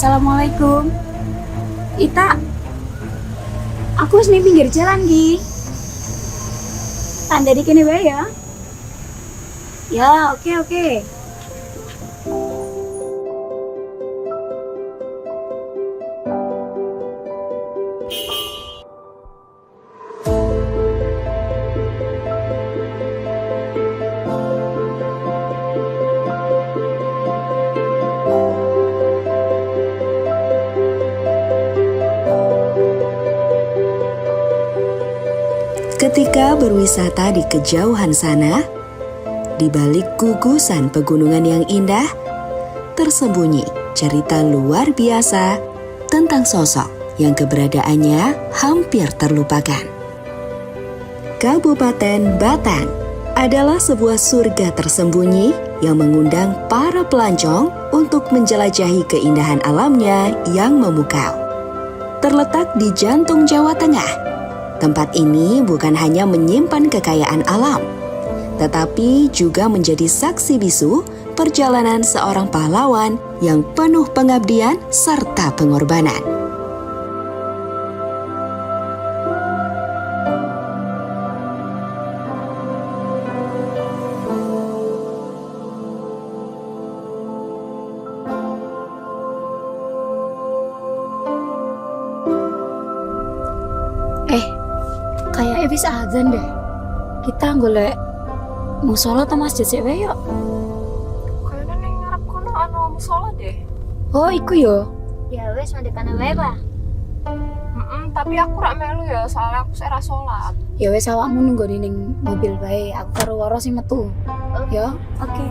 Assalamualaikum. Ita, aku wis ning pinggir jalan ki. Tanda di kene wae ya. Ya, oke. Ketika berwisata di kejauhan sana, di balik gugusan pegunungan yang indah, tersembunyi cerita luar biasa tentang sosok yang keberadaannya hampir terlupakan. Kabupaten Batang adalah sebuah surga tersembunyi yang mengundang para pelancong untuk menjelajahi keindahan alamnya yang memukau. Terletak di jantung Jawa Tengah, tempat ini bukan hanya menyimpan kekayaan alam, tetapi juga menjadi saksi bisu perjalanan seorang pahlawan yang penuh pengabdian serta pengorbanan. Kayak bisa azan deh. Kita golek musola atau masjid sih wae yuk. Kayaknya ning ngarep kono musola deh. Oh, iku yo. Ya wes mandekane wae, Pak. Tapi aku rak melu ya, soalnya aku ra salat. Ya wes awakmu nunggu di ning mobil bae. Aku karo Waro sing metu. Yo, oke.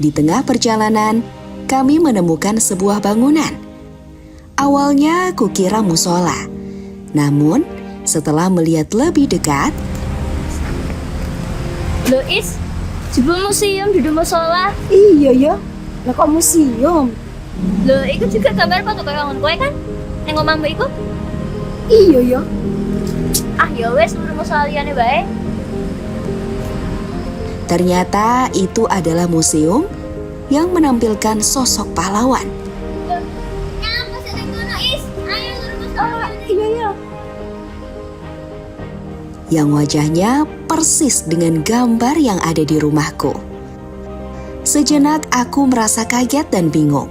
Di tengah perjalanan, kami menemukan sebuah bangunan. Awalnya kukira musola, namun setelah melihat lebih dekat, Loh, Is, jebul museum di musola. Iya ya. Lah kok museum? Loh, iku juga gambar foto kaya ngono kowe kan? Ning omahmu iku? Iya ya. Ah, ya wes nang musola liyane bae. ternyata itu adalah museum yang menampilkan sosok pahlawan. Nyapa sih ning kono, Is? Ayo nang musola. Iya. Yang wajahnya persis dengan gambar yang ada di rumahku. Sejenak aku merasa kaget dan bingung.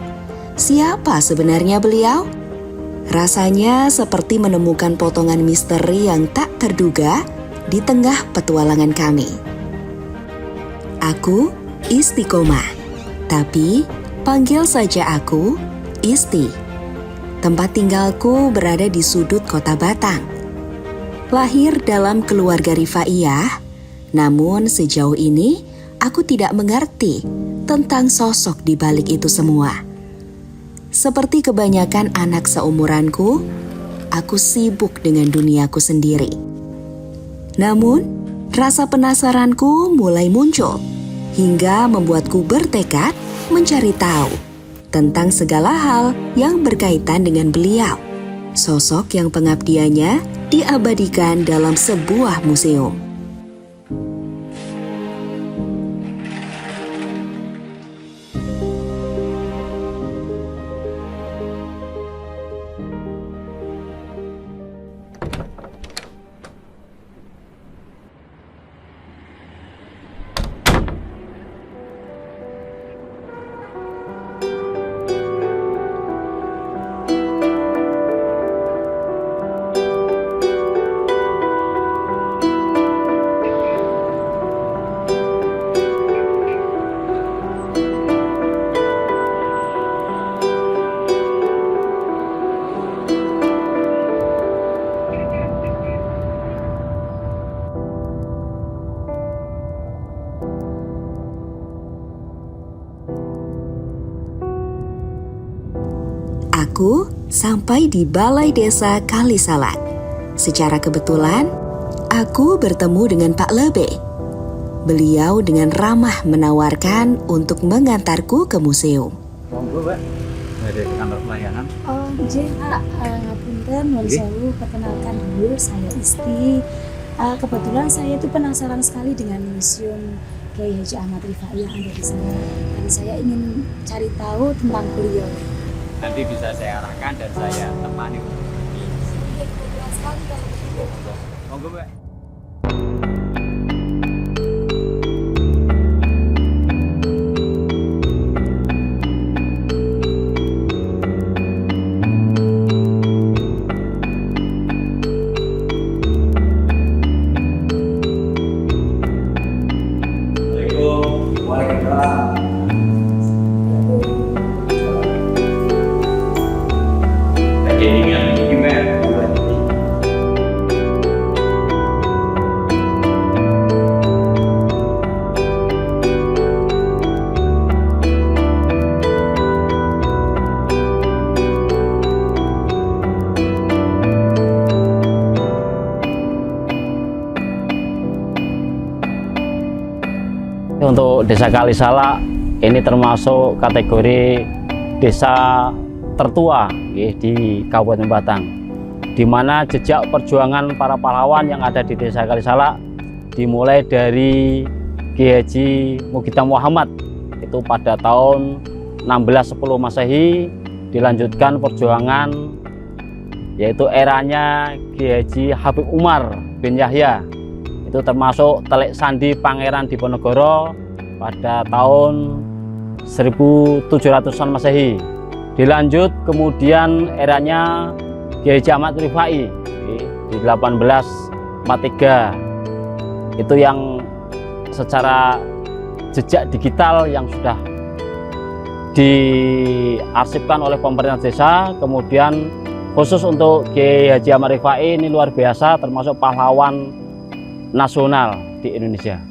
Siapa sebenarnya beliau? Rasanya seperti menemukan potongan misteri yang tak terduga di tengah petualangan kami. Aku Istiqomah, tapi panggil saja aku Isti. Tempat tinggalku berada di sudut kota Batang. Lahir dalam keluarga rifaiyah, namun sejauh ini aku tidak mengerti tentang sosok di balik itu semua. Seperti kebanyakan anak seumuranku, aku sibuk dengan duniaku sendiri. Namun, rasa penasaranku mulai muncul hingga membuatku bertekad mencari tahu tentang segala hal yang berkaitan dengan beliau. Sosok yang pengabdiannya diabadikan dalam sebuah museum. Aku sampai di Balai Desa Kalisalat. Secara kebetulan, aku bertemu dengan Pak Lebe. Beliau dengan ramah menawarkan untuk mengantarku ke museum. Monggo, Mbak. Dari kantor pelayanan. Oh, Jen, ngapunten, mohon sewu, perkenalkan dulu, saya Isti. Kebetulan saya itu penasaran sekali dengan museum Kiai Haji Ahmad Rifai yang ada di sana. Dan saya ingin cari tahu tentang beliau. Nanti bisa saya arahkan dan saya temani untuk pergi. Monggo, Mbak. Untuk Desa Kalisala ini termasuk kategori desa tertua di Kabupaten Batang, di mana jejak perjuangan para pahlawan yang ada di Desa Kalisala dimulai dari Kiai Haji Mugita Muhammad itu pada tahun 1610 Masehi, dilanjutkan perjuangan yaitu eranya Kiai Haji Habib Umar bin Yahya, itu termasuk Telik Sandi Pangeran Diponegoro pada tahun 1700-an Masehi. Dilanjut kemudian eranya Kiai Haji Ahmad Rifai di 1843. Itu yang secara jejak digital yang sudah diarsipkan oleh pemerintah desa. Kemudian khusus untuk Kiai Haji Ahmad Rifai ini luar biasa, termasuk pahlawan nasional di Indonesia.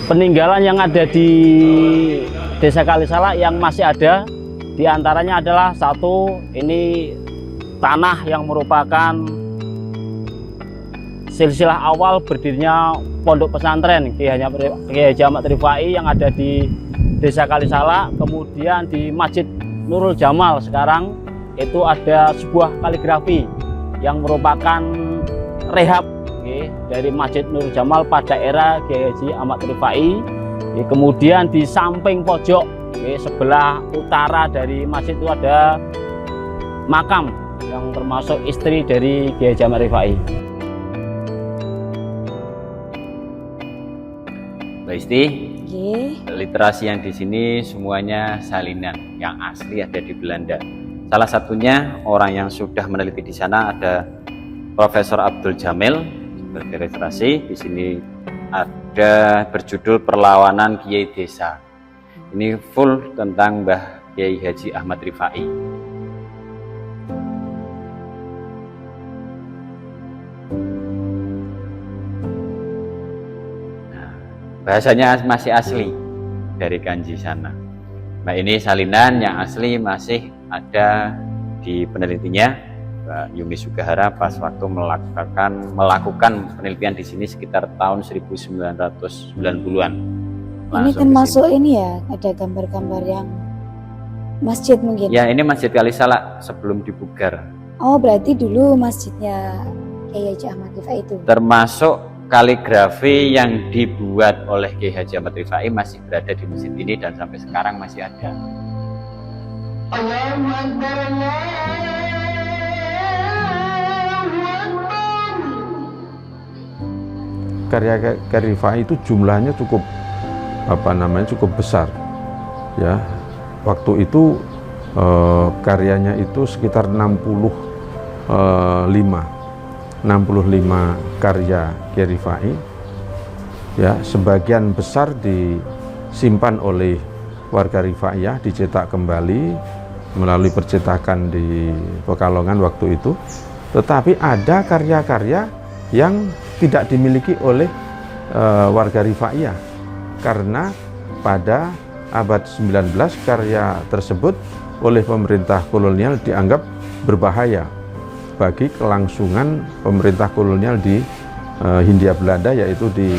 Peninggalan yang ada di Desa Kalisala yang masih ada, diantaranya adalah satu, ini tanah yang merupakan silsilah awal berdirinya pondok pesantren Kiai Haji Ahmad Rifai yang ada di Desa Kalisala. Kemudian di Masjid Nurul Jamal sekarang itu ada sebuah kaligrafi yang merupakan rehab dari Masjid Nurul Jamal pada era Kiai Haji Ahmad Rifai. Kemudian di samping pojok sebelah utara dari masjid itu ada makam yang termasuk istri dari Kiai Haji Ahmad Rifai. Mbak Isti, literasi yang di sini semuanya salinan, yang asli ada di Belanda. Salah satunya orang yang sudah meneliti di sana ada Profesor Abdul Jamil sebagai literasi. Di sini ada berjudul Perlawanan Kiai Desa. Ini full tentang Mbah Kiai Haji Ahmad Rifai. Nah, bahasanya masih asli dari kanji sana. Nah, ini salinan yang asli masih ada di penelitinya Mbak Yumi Sugahara pas waktu melakukan penelitian di sini sekitar tahun 1990-an. Ini termasuk ini ya, ada gambar-gambar yang masjid mungkin? Ya, ini Masjid Kalisala sebelum dibugar. Oh, berarti dulu masjidnya Kiai Haji Ahmad Rifai itu? Termasuk Kaligrafi yang dibuat oleh Kiai Haji Ahmad Rifai masih berada di masjid ini dan sampai sekarang masih ada. Allahu Akbar, karya Rifai itu jumlahnya cukup cukup besar ya. Waktu itu karyanya itu sekitar 65 karya Kiai Rifai ya. Sebagian besar disimpan oleh warga Rifaiyah, dicetak kembali melalui percetakan di Pekalongan waktu itu. tetapi ada karya-karya yang tidak dimiliki oleh warga Rifaiyah, karena pada abad 19 karya tersebut oleh pemerintah kolonial dianggap berbahaya bagi kelangsungan pemerintah kolonial di Hindia Belanda, yaitu di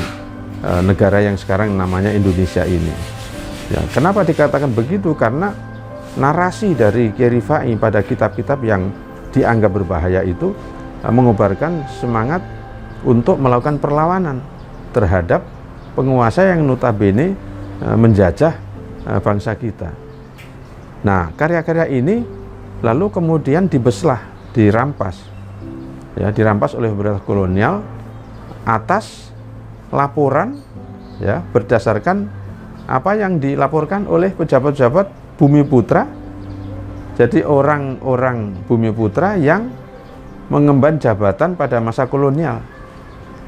negara yang sekarang namanya Indonesia ini. Ya, kenapa dikatakan begitu? Karena narasi dari Kiai Rifai pada kitab-kitab yang dianggap berbahaya itu mengobarkan semangat untuk melakukan perlawanan terhadap penguasa yang notabene menjajah bangsa kita. Nah, karya-karya ini lalu kemudian dibeslah, dirampas. Ya, dirampas oleh pemerintah kolonial atas laporan, ya, berdasarkan apa yang dilaporkan oleh pejabat-pejabat Bumi Putra. Jadi orang-orang Bumi Putra yang mengemban jabatan pada masa kolonial.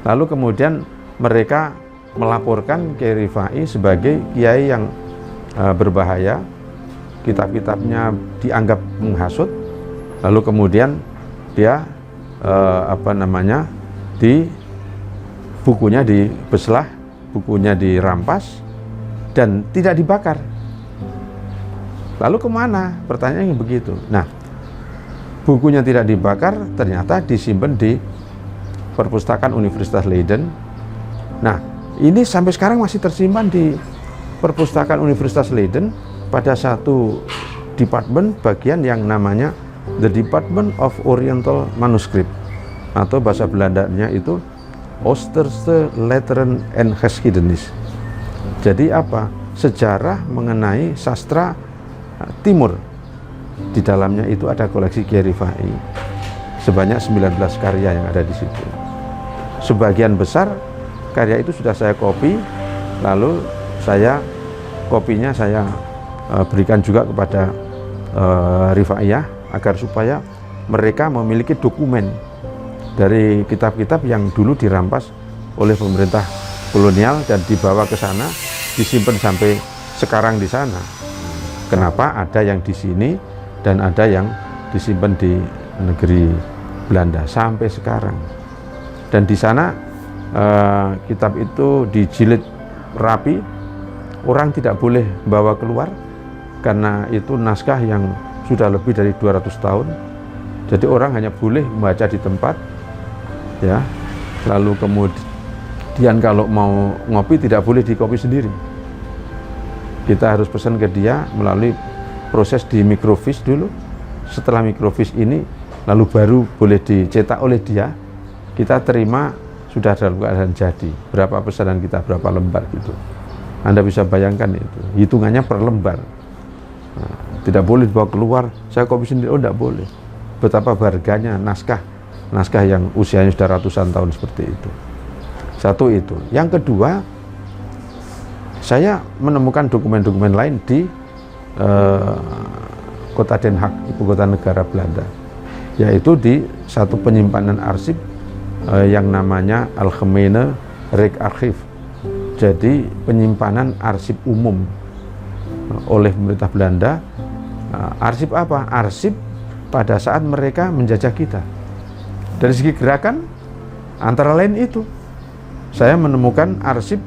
Lalu kemudian mereka melaporkan Kiai Rifai sebagai kiai yang berbahaya, kitab-kitabnya dianggap menghasut. Lalu kemudian dia bukunya dibeslah, bukunya dirampas dan tidak dibakar. Lalu kemana? Pertanyaannya begitu. Nah, bukunya tidak dibakar, ternyata disimpan di perpustakaan Universitas Leiden. Nah, ini sampai sekarang masih tersimpan di perpustakaan Universitas Leiden pada satu departemen bagian yang namanya The Department of Oriental Manuscript, atau bahasa Belandanya itu Oosterse Letteren en Geschiedenis. Jadi apa? Sejarah mengenai sastra Timur. Di dalamnya itu ada koleksi Kiai Rifai sebanyak 19 karya yang ada di situ. Sebagian besar karya itu sudah saya copy, lalu kopinya saya berikan juga kepada Rifaiyah agar supaya mereka memiliki dokumen dari kitab-kitab yang dulu dirampas oleh pemerintah kolonial dan dibawa ke sana, disimpan sampai sekarang di sana. Kenapa ada yang di sini dan ada yang disimpan di negeri Belanda sampai sekarang. Dan di sana kitab itu dijilid rapi, orang tidak boleh bawa keluar karena itu naskah yang sudah lebih dari 200 tahun. Jadi orang hanya boleh membaca di tempat, ya. Lalu kemudian kalau mau ngopi tidak boleh dikopi sendiri. Kita harus pesan ke dia melalui proses di microfiche dulu. Setelah microfiche ini lalu baru boleh dicetak oleh dia. Kita terima sudah dalam keadaan jadi. Berapa pesanan kita, berapa lembar gitu. Anda bisa bayangkan itu. Hitungannya per lembar. Nah, tidak boleh dibawa keluar. Saya kopi sendiri, oh tidak boleh. Betapa berharganya naskah yang usianya sudah ratusan tahun seperti itu. Satu itu. Yang kedua, saya menemukan dokumen-dokumen lain di kota Den Haag, ibu kota negara Belanda, yaitu di satu penyimpanan arsip yang namanya Algemene Rijksarchief. Jadi penyimpanan arsip umum oleh pemerintah Belanda. Arsip apa? Arsip pada saat mereka menjajah kita. Dari segi gerakan, antara lain itu, saya menemukan arsip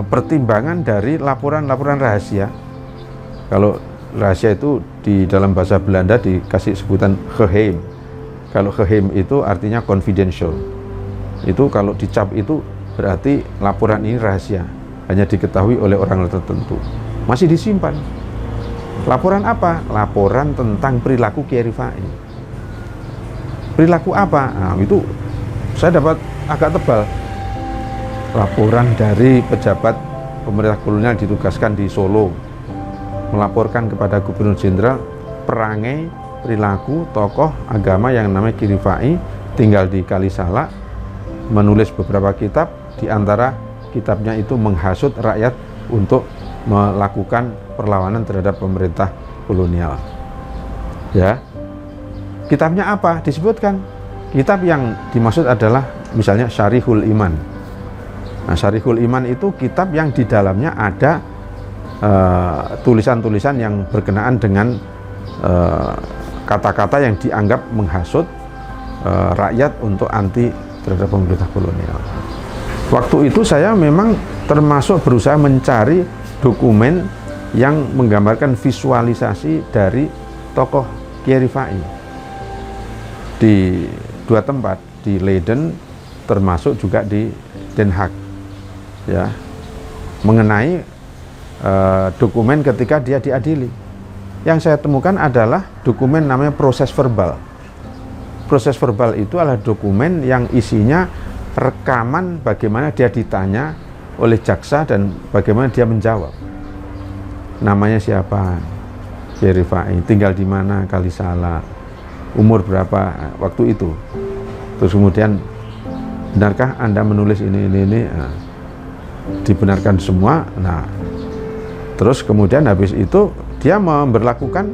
pertimbangan dari laporan-laporan rahasia. Kalau rahasia itu di dalam bahasa Belanda dikasih sebutan geheim. Kalau geheim itu artinya confidential. Itu kalau dicap itu berarti laporan ini rahasia, hanya diketahui oleh orang tertentu. Masih disimpan. Laporan apa? Laporan tentang perilaku Kiai Rifai. Perilaku apa? Nah, itu saya dapat agak tebal. Laporan dari pejabat pemerintah kolonial ditugaskan di Solo, melaporkan kepada Gubernur Jenderal perangai perilaku tokoh agama yang namanya Kiai Rifai tinggal di Kalisala, menulis beberapa kitab, di antara kitabnya itu menghasut rakyat untuk melakukan perlawanan terhadap pemerintah kolonial. Ya, kitabnya apa? Disebutkan. Kitab yang dimaksud adalah misalnya Syarihul Iman. Nah, Syarihul Iman itu kitab yang di dalamnya ada tulisan-tulisan yang berkenaan dengan kata-kata yang dianggap menghasut rakyat untuk anti terhadap pemerintah kolonial. Waktu itu saya memang termasuk berusaha mencari dokumen yang menggambarkan visualisasi dari tokoh Kiai Rifai di 2 tempat, di Leiden termasuk juga di Den Haag, ya, mengenai dokumen ketika dia diadili. Yang saya temukan adalah dokumen namanya proses verbal. Proses verbal itu adalah dokumen yang isinya rekaman bagaimana dia ditanya oleh jaksa dan bagaimana dia menjawab. Namanya siapa? Kiai Rifai, tinggal di mana? Kalisala, umur berapa waktu itu? Terus kemudian, benarkah Anda menulis ini? Nah, dibenarkan semua. Nah, terus kemudian habis itu dia memberlakukan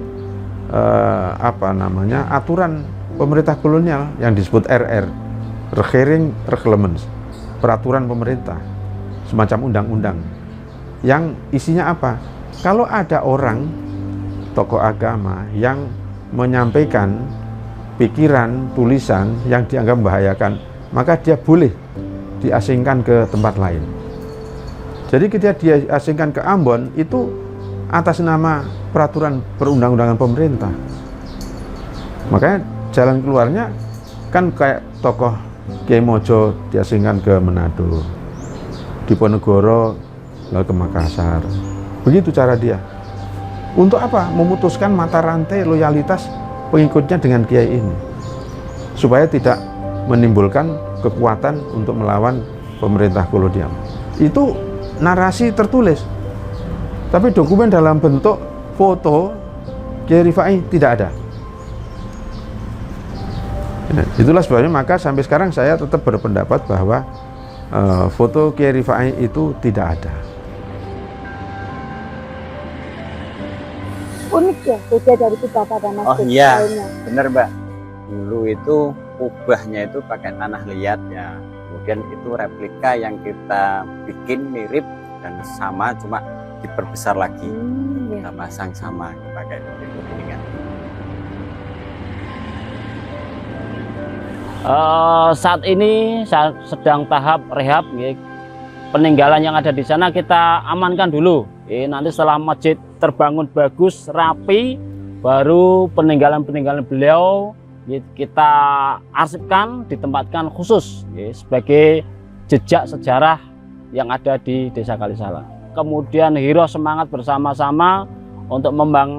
aturan pemerintah kolonial yang disebut RR, Regering Reglements, peraturan pemerintah, semacam undang-undang, yang isinya apa? Kalau ada orang tokoh agama yang menyampaikan pikiran, tulisan yang dianggap membahayakan, maka dia boleh diasingkan ke tempat lain. Jadi ketika dia asingkan ke Ambon itu atas nama peraturan perundang-undangan pemerintah. Makanya jalan keluarnya kan kayak tokoh Kiai Mojo diasingkan ke Manado, Diponegoro lalu ke Makassar. Begitu cara dia. Untuk apa? Memutuskan mata rantai loyalitas pengikutnya dengan kiai ini, supaya tidak menimbulkan kekuatan untuk melawan pemerintah kolonial. Itu narasi tertulis, tapi dokumen dalam bentuk foto Kiai Rifai tidak ada. Nah, itulah sebabnya maka sampai sekarang saya tetap berpendapat bahwa foto Kiai Rifai itu tidak ada. Unik ya, beda dari kubah dan masjid. Oh iya, lainnya. bener Mbak. Dulu itu kubahnya itu pakai tanah liat ya. Kemudian itu replika yang kita bikin mirip dan sama, cuma diperbesar lagi. Iya. Kita pasang sama pakai kuningan. Saat ini sedang tahap rehab, peninggalan yang ada di sana kita amankan dulu. Nanti setelah masjid terbangun bagus, rapi, baru peninggalan-peninggalan beliau kita arsipkan, ditempatkan khusus sebagai jejak sejarah yang ada di Desa Kalisala. Kemudian hero semangat bersama-sama untuk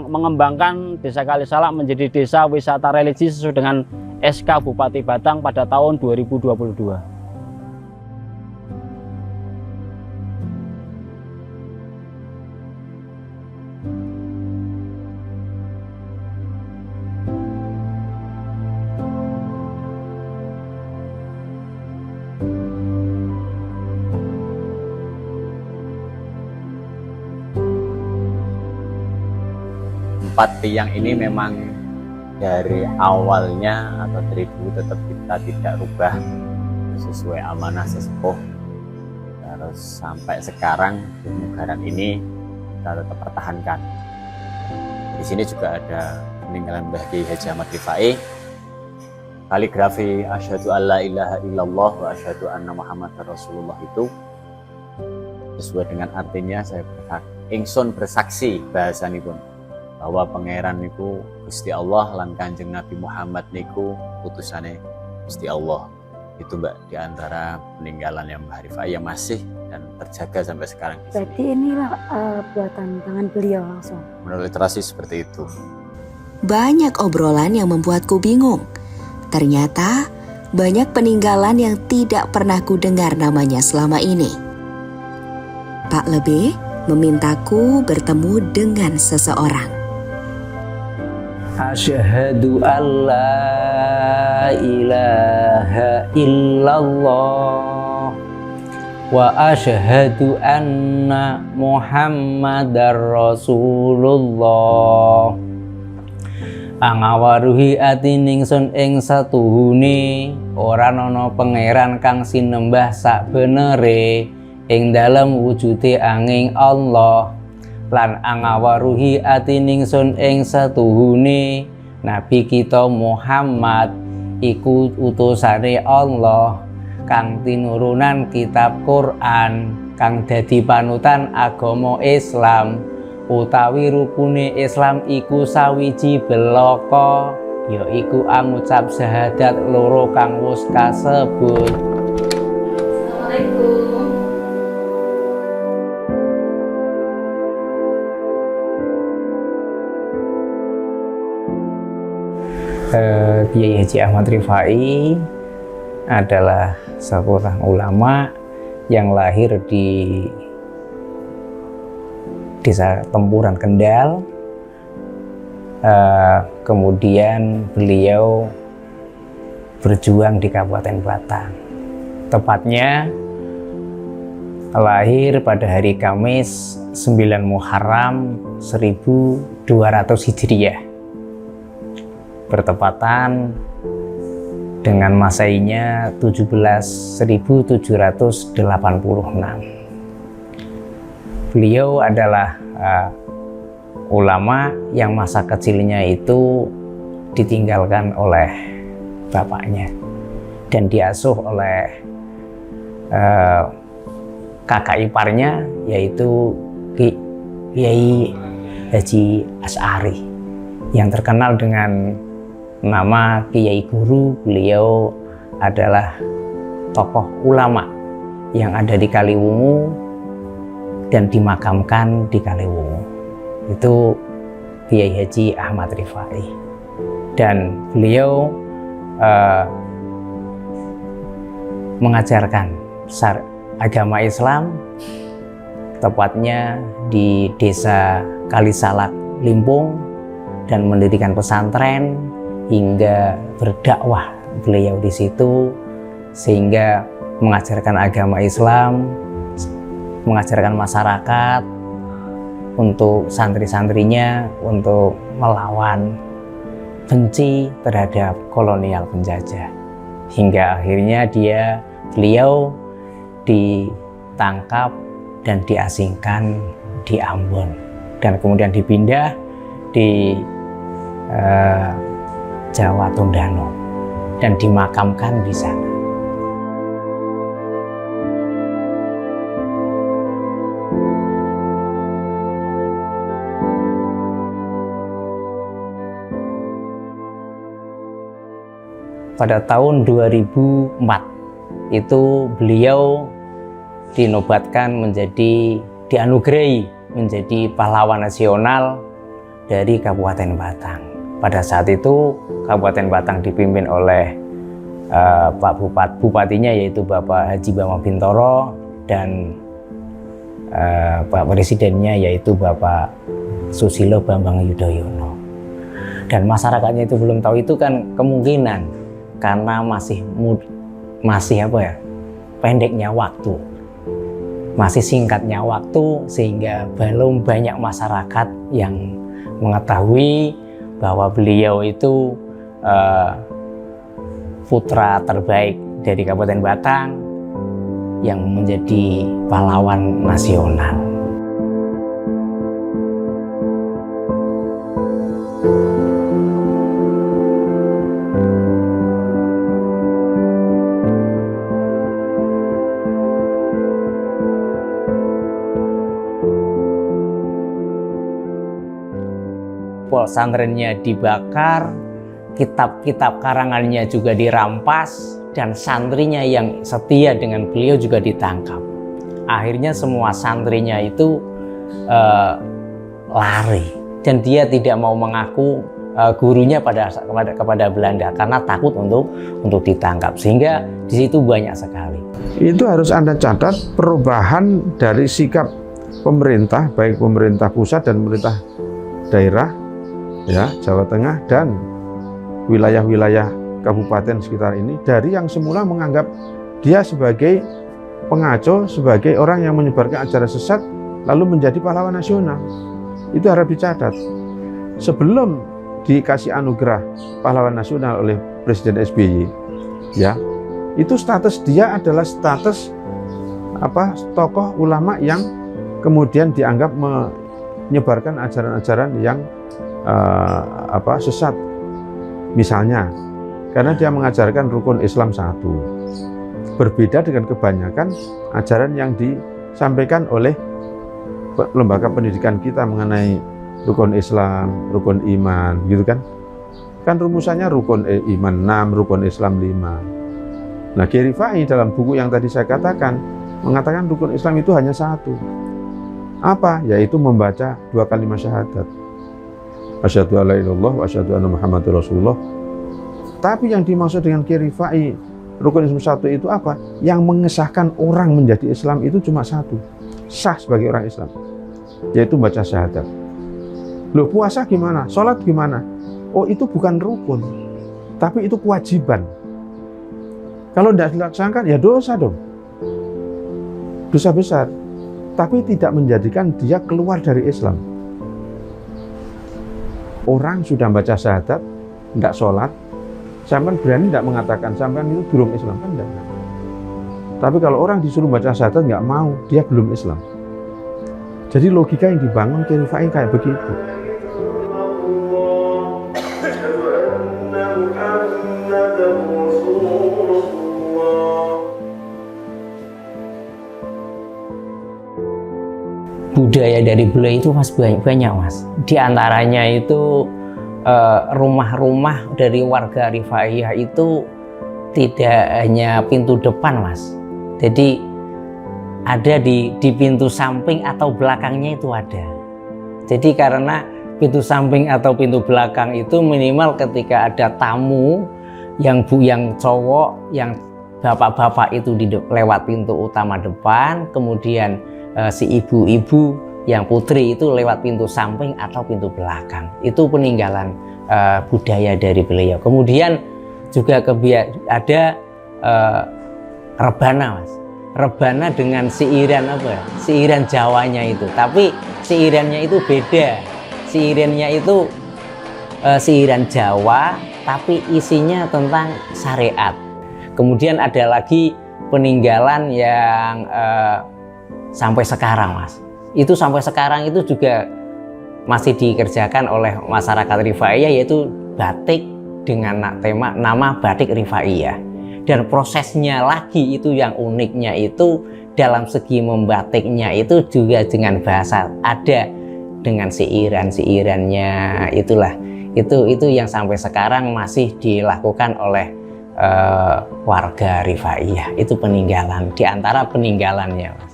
mengembangkan Desa Kalisala menjadi desa wisata religi sesuai dengan SK Bupati Batang pada tahun 2022. Empat tiang ini memang dari awalnya atau dari dulu tetap kita tidak rubah sesuai amanah sesepuh. Terus sampai sekarang pemugaran ini kita tetap pertahankan. Di sini juga ada peninggalan Mbah Kiai Haji Ahmad Rifai. Kaligrafi asyhadu alla ilaha illallah wa asyhadu anna Muhammadar Rasulullah itu sesuai dengan artinya saya ingsun bersaksi bahasanipun bahwa pangeran niku Gusti Allah lan Kanjeng Nabi Muhammad niku utusane Gusti Allah. Itu Mbak di antara peninggalan yang Mbah Rifai yang masih dan terjaga sampai sekarang. Berarti inilah buatan tangan beliau langsung. Menurut literasi seperti itu. Banyak obrolan yang membuatku bingung. Ternyata banyak peninggalan yang tidak pernah ku dengar namanya selama ini. Pak Lebe memintaku bertemu dengan seseorang. Asyhadu alla ilaha illallah wa asyhadu anna Muhammadar Rasulullah. Angawaruhi ati ningsun ing satuhune ora ana pangeran kang sinembah sakbenere ing dalem wujude angin Allah. Lan angawaruhi ati ningsun ing satuhune Nabi kita Muhammad iku utusane Allah kang tinurunan kitab Quran kang dadi panutan agama Islam utawi rukune Islam iku sawiji belaka yaiku ngucap syahadat loro kang wis kasebut. Assalamualaikum. Kiai Haji Ahmad Rifai adalah seorang ulama yang lahir di Desa Tempuran Kendal. Kemudian beliau berjuang di Kabupaten Batang. Tepatnya lahir pada hari Kamis 9 Muharram 1200 Hijriah, bertepatan dengan Masainya 17.786. Beliau adalah ulama yang masa kecilnya itu ditinggalkan oleh bapaknya dan diasuh oleh kakak iparnya, yaitu Kiai Haji Asy'ari yang terkenal dengan nama Kiai Guru. Beliau adalah tokoh ulama yang ada di Kaliwungu dan dimakamkan di Kaliwungu. Itu Kiai Haji Ahmad Rifai, dan beliau mengajarkan agama Islam tepatnya di Desa Kalisalak, Limpung, dan mendirikan pesantren hingga berdakwah beliau di situ, sehingga mengajarkan agama Islam, mengajarkan masyarakat untuk santri-santrinya untuk melawan benci terhadap kolonial penjajah, hingga akhirnya beliau ditangkap dan diasingkan di Ambon dan kemudian dipindah di Jawa Tondano dan dimakamkan di sana. Pada tahun 2004 itu beliau dinobatkan dianugerahi menjadi pahlawan nasional dari Kabupaten Batang. Pada saat itu Kabupaten Batang dipimpin oleh Pak Bupatinya, yaitu Bapak Haji Bama Bintoro, dan Pak Presidennya yaitu Bapak Susilo Bambang Yudhoyono. Dan masyarakatnya itu belum tahu itu kan kemungkinan karena masih pendeknya waktu, masih singkatnya waktu, sehingga belum banyak masyarakat yang mengetahui bahwa beliau itu putra terbaik dari Kabupaten Batang yang menjadi pahlawan nasional. Pesantrennya dibakar, kitab-kitab karangannya juga dirampas, dan santrinya yang setia dengan beliau juga ditangkap. Akhirnya semua santrinya itu lari, dan dia tidak mau mengaku gurunya kepada Belanda karena takut untuk ditangkap, sehingga di situ banyak sekali. Itu harus Anda catat perubahan dari sikap pemerintah, baik pemerintah pusat dan pemerintah daerah, ya, Jawa Tengah dan wilayah-wilayah kabupaten sekitar ini, dari yang semula menganggap dia sebagai pengaco, sebagai orang yang menyebarkan ajaran sesat, lalu menjadi pahlawan nasional. Itu harus dicatat. Sebelum dikasih anugerah pahlawan nasional oleh Presiden SBY, ya, itu status dia adalah status tokoh ulama yang kemudian dianggap menyebarkan ajaran-ajaran yang sesat Misalnya, karena dia mengajarkan rukun Islam 1. Berbeda dengan kebanyakan ajaran yang disampaikan oleh lembaga pendidikan kita mengenai rukun Islam, rukun iman, gitu kan? Kan rumusannya rukun iman 6, rukun Islam 5. Nah, Kiai Rifai dalam buku yang tadi saya katakan, mengatakan rukun Islam itu hanya 1. Apa? Yaitu membaca 2 kalimat syahadat. Asyhadu alla ilaha illallah wa asyhadu anna Muhammadar Rasulullah. Tapi yang dimaksud dengan Kiai Rifai, rukun Islam 1 itu apa? Yang mengesahkan orang menjadi Islam itu cuma 1. Sah sebagai orang Islam, yaitu baca syahadat. Loh, puasa gimana? Sholat gimana? Oh, itu bukan rukun, tapi itu kewajiban. Kalau tidak dilaksanakan, ya dosa dong. Dosa besar. Tapi tidak menjadikan dia keluar dari Islam. Orang sudah baca syahadat, tidak sholat, sampean berani tidak mengatakan sampean itu belum Islam, kan enggak. Tapi kalau orang disuruh baca syahadat nggak mau, dia belum Islam. Jadi logika yang dibangun Kiai Rifai kayak begitu. Budaya dari beliau itu mas banyak mas. Di antaranya itu rumah-rumah dari warga Rifaiyah itu tidak hanya pintu depan mas. Jadi ada di pintu samping atau belakangnya itu ada. Jadi karena pintu samping atau pintu belakang itu minimal ketika ada tamu yang cowok, yang bapak-bapak itu lewat pintu utama depan, kemudian si ibu-ibu yang putri itu lewat pintu samping atau pintu belakang. Itu peninggalan budaya dari beliau. Kemudian juga ada rebana mas. Rebana dengan siiran siiran Jawanya itu, tapi siirannya itu beda. Siirannya itu siiran Jawa, tapi isinya tentang syariat. Kemudian ada lagi peninggalan yang sampai sekarang mas, itu sampai sekarang itu juga masih dikerjakan oleh masyarakat Rifaiyah, yaitu batik dengan nama batik Rifaiyah. Dan prosesnya lagi itu yang uniknya itu dalam segi membatiknya itu juga dengan bahasa, ada dengan siirannya itulah, itu yang sampai sekarang masih dilakukan oleh warga Rifaiyah. Itu peninggalan, diantara peninggalannya mas.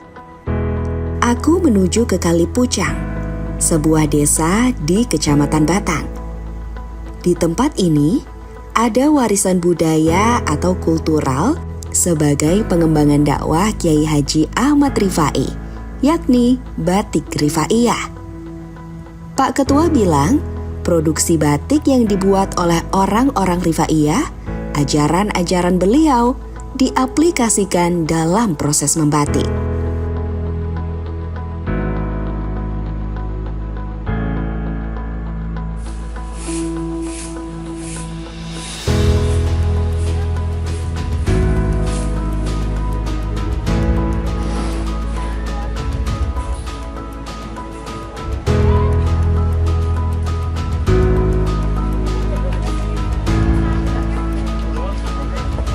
Aku menuju ke Kali Pucang, sebuah desa di Kecamatan Batang. Di tempat ini, ada warisan budaya atau kultural sebagai pengembangan dakwah Kiai Haji Ahmad Rifai, yakni batik Rifaiyah. Pak Ketua bilang, produksi batik yang dibuat oleh orang-orang Rifaiyah, ajaran-ajaran beliau diaplikasikan dalam proses membatik.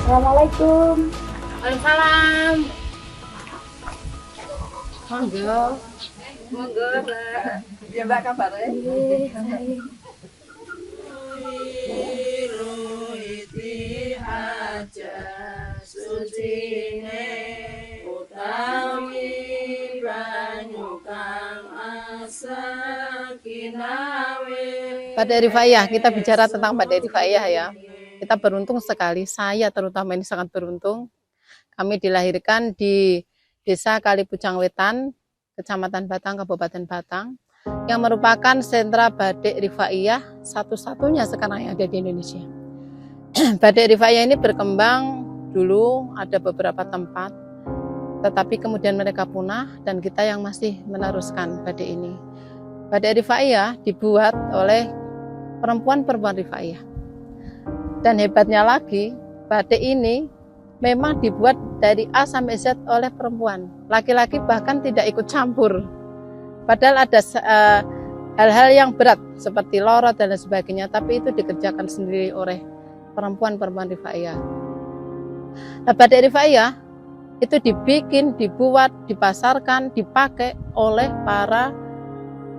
Assalamualaikum. Waalaikumsalam. Monggo. Monggo, Mbak. Ya, Mbak kabarnya? Batik Rifaiyah, kita bicara tentang batik Rifaiyah ya. Kita beruntung sekali, saya terutama ini sangat beruntung. Kami dilahirkan di Desa Kali Pucang Wetan, Kecamatan Batang, Kabupaten Batang, yang merupakan sentra batik Rifaiyah satu-satunya sekarang yang ada di Indonesia. Batik Rifaiyah ini berkembang dulu ada beberapa tempat, tetapi kemudian mereka punah dan kita yang masih meneruskan batik ini. Batik Rifaiyah dibuat oleh perempuan-perempuan Rifaiyah. Dan hebatnya lagi, batik ini memang dibuat dari A sampai Z oleh perempuan. Laki-laki bahkan tidak ikut campur. Padahal ada hal-hal yang berat seperti lorot dan lain sebagainya, tapi itu dikerjakan sendiri oleh perempuan-perempuan Rifaiyah. Nah, batik Rifaiyah itu dibikin, dibuat, dipasarkan, dipakai oleh para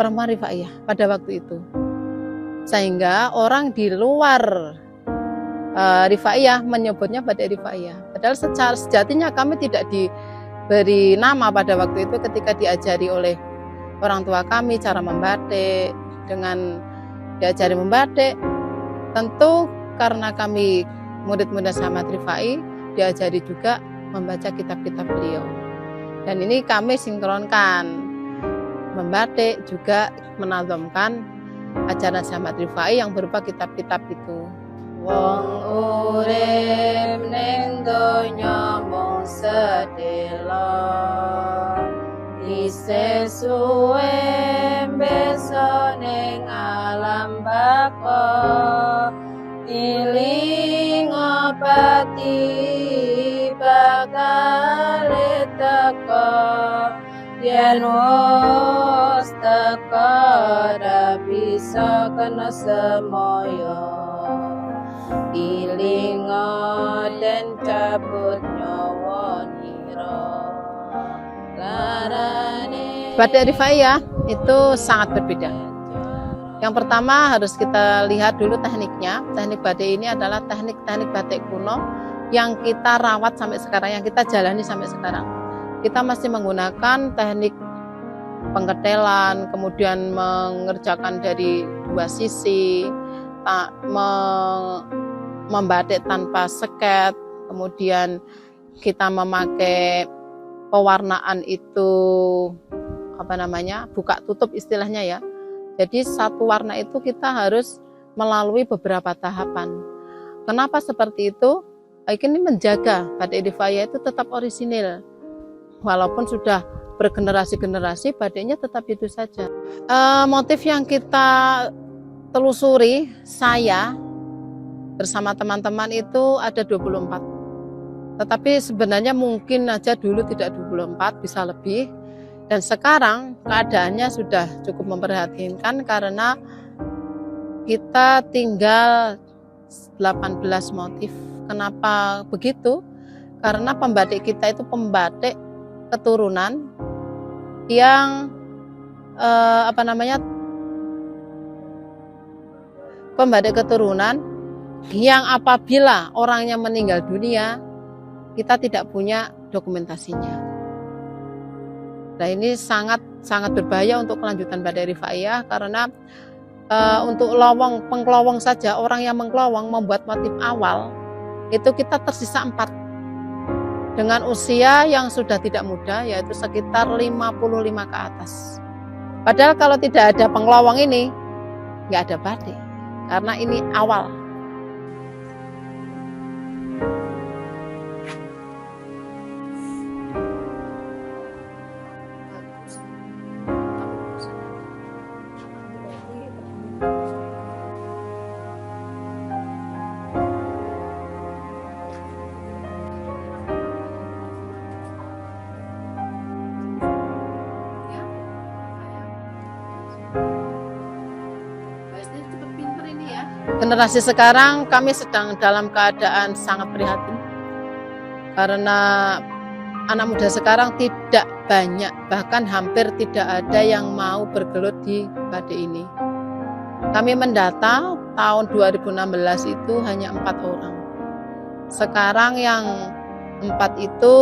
perempuan Rifaiyah pada waktu itu. Sehingga orang di luar Rifaiyah menyebutnya batik Rifaiyah. Padahal secara sejatinya kami tidak diberi nama pada waktu itu ketika diajari oleh orang tua kami cara membatik. Dengan diajari membatik, tentu karena kami murid-murid Ahmad Rifai, diajari juga membaca kitab-kitab beliau. Dan ini kami sinkronkan, membatik juga menazamkan ajaran Ahmad Rifai yang berupa kitab-kitab itu. Wong urip ning donya mung sedelo, isih suwe besok ning alam baka, iling pati bakal teko, yen wis teko ora bisa kena semoyo. Ilinga dan cabut nyawa nira larane. Batik Rifaiyah itu sangat berbeda. Yang pertama harus kita lihat dulu tekniknya. Teknik batik ini adalah teknik-teknik batik kuno yang kita rawat sampai sekarang, yang kita jalani sampai sekarang. Kita masih menggunakan teknik pengketelan, kemudian mengerjakan dari dua sisi, membatik tanpa seket, kemudian kita memakai pewarnaan itu buka tutup istilahnya ya. Jadi satu warna itu kita harus melalui beberapa tahapan. Kenapa seperti itu? Ini menjaga batik Rifaiyah itu tetap orisinil, walaupun sudah bergenerasi-generasi batiknya tetap itu saja. Motif yang kita telusuri, saya bersama teman-teman itu ada 24. Tetapi sebenarnya mungkin aja dulu tidak 24, bisa lebih. Dan sekarang keadaannya sudah cukup memprihatinkan karena kita tinggal 18 motif. Kenapa begitu? Karena pembatik kita itu pembatik keturunan yang pembatik keturunan yang apabila orangnya meninggal dunia, kita tidak punya dokumentasinya. Nah, ini sangat berbahaya untuk kelanjutan batik Rifaiyah karena untuk pengkelowong saja, orang yang mengkelowong membuat motif awal itu kita tersisa 4 dengan usia yang sudah tidak muda, yaitu sekitar 55 ke atas. Padahal kalau tidak ada pengkelowong ini nggak ada batik karena ini awal. Generasi sekarang kami sedang dalam keadaan sangat prihatin karena anak muda sekarang tidak banyak, bahkan hampir tidak ada yang mau bergelut di batik ini. Kami mendata tahun 2016 itu hanya 4 orang. Sekarang yang 4 itu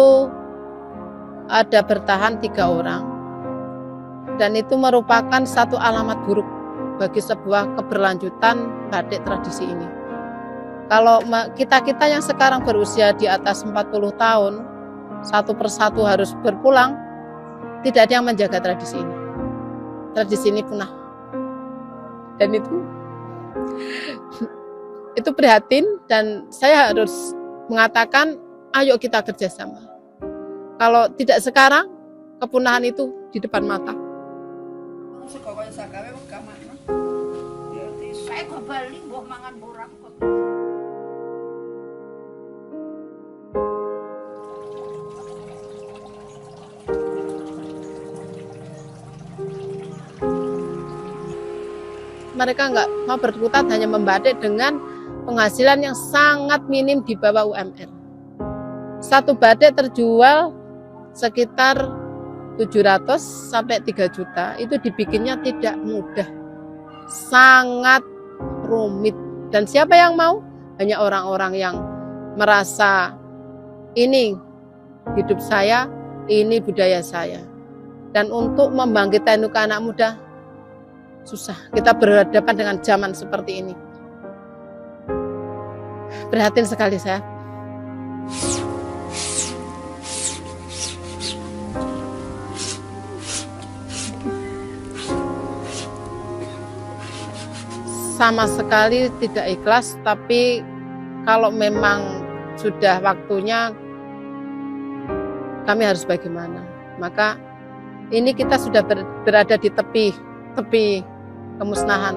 ada bertahan 3 orang, dan itu merupakan satu alamat buruk bagi sebuah keberlanjutan batik tradisi ini. Kalau kita-kita yang sekarang berusia di atas 40 tahun, satu persatu harus berpulang, tidak ada yang menjaga tradisi ini. Tradisi ini punah. Dan itu prihatin, dan saya harus mengatakan, ayo kita kerjasama. Kalau tidak sekarang, kepunahan itu di depan mata. Saya kembali mbok mangan borang kok. mereka nggak mau berkutat, hanya membatik dengan penghasilan yang sangat minim di bawah UMR. Satu batik terjual sekitar 700 sampai 3 juta. Itu dibikinnya tidak mudah, sangat rumit. Dan siapa yang mau? Hanya orang-orang yang merasa ini hidup saya, ini budaya saya. Dan untuk membangkitkan ke anak muda, susah. Kita berhadapan dengan zaman seperti ini. Prihatin sekali saya. Sama sekali tidak ikhlas, tapi kalau memang sudah waktunya, kami harus bagaimana? Maka ini kita sudah berada di tepi kemusnahan.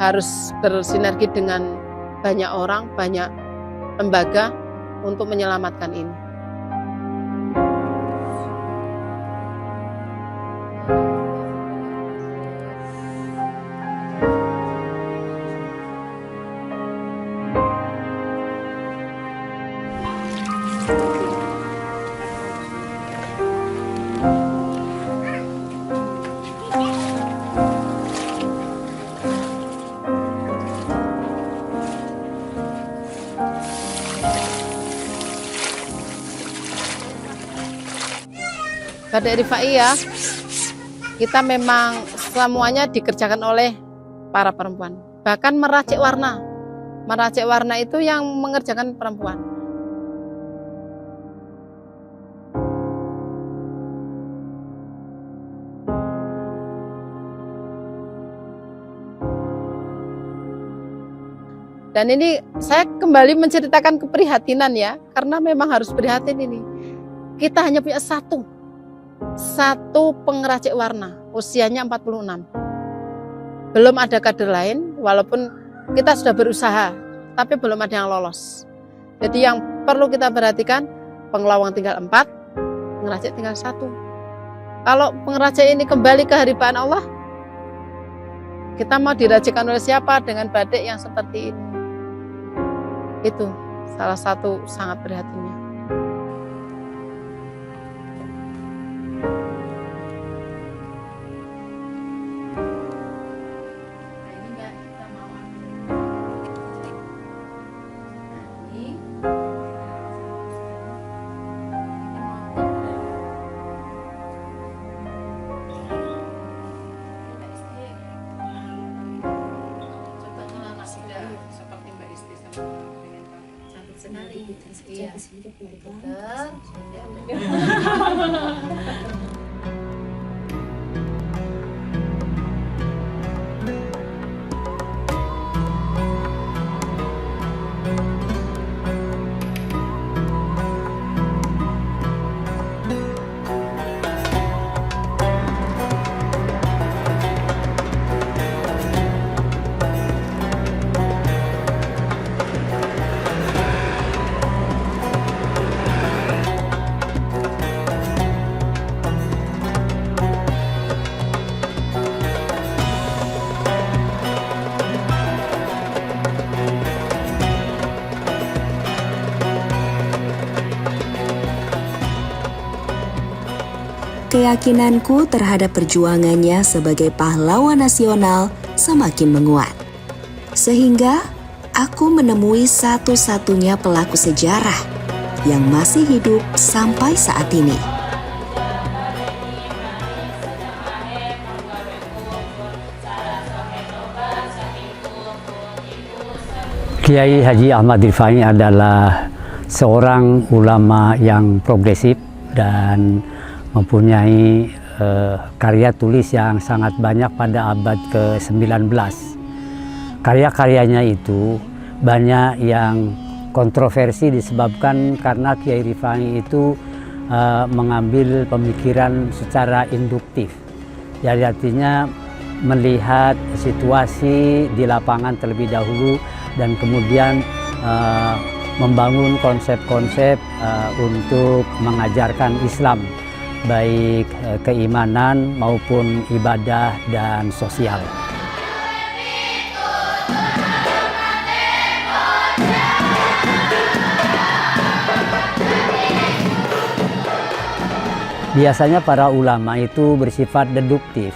Harus bersinergi dengan banyak orang, banyak lembaga untuk menyelamatkan ini. Batik Rifaiyah, kita memang semuanya dikerjakan oleh para perempuan. Bahkan meracik warna. Meracik warna itu yang mengerjakan perempuan. Dan ini saya kembali menceritakan keprihatinan ya, karena memang harus prihatin ini. Kita hanya punya satu pengracik warna, usianya 46. Belum ada kader lain, walaupun kita sudah berusaha, tapi belum ada yang lolos. Jadi yang perlu kita perhatikan, pengelawang tinggal 4, pengracik tinggal 1. Kalau pengracik ini kembali ke haribaan Allah, kita mau diracikkan oleh siapa dengan batik yang seperti ini? Itu salah satu sangat prihatinnya. Keyakinanku terhadap perjuangannya sebagai pahlawan nasional semakin menguat. Sehingga aku menemui satu-satunya pelaku sejarah yang masih hidup sampai saat ini. Kiai Haji Ahmad Rifai adalah seorang ulama yang progresif dan mempunyai karya tulis yang sangat banyak pada abad ke-19. Karya-karyanya itu banyak yang kontroversi disebabkan karena Kiai Rifai itu mengambil pemikiran secara induktif. Jadi artinya melihat situasi di lapangan terlebih dahulu dan kemudian membangun konsep-konsep untuk mengajarkan Islam baik keimanan maupun ibadah dan sosial. Biasanya para ulama itu bersifat deduktif.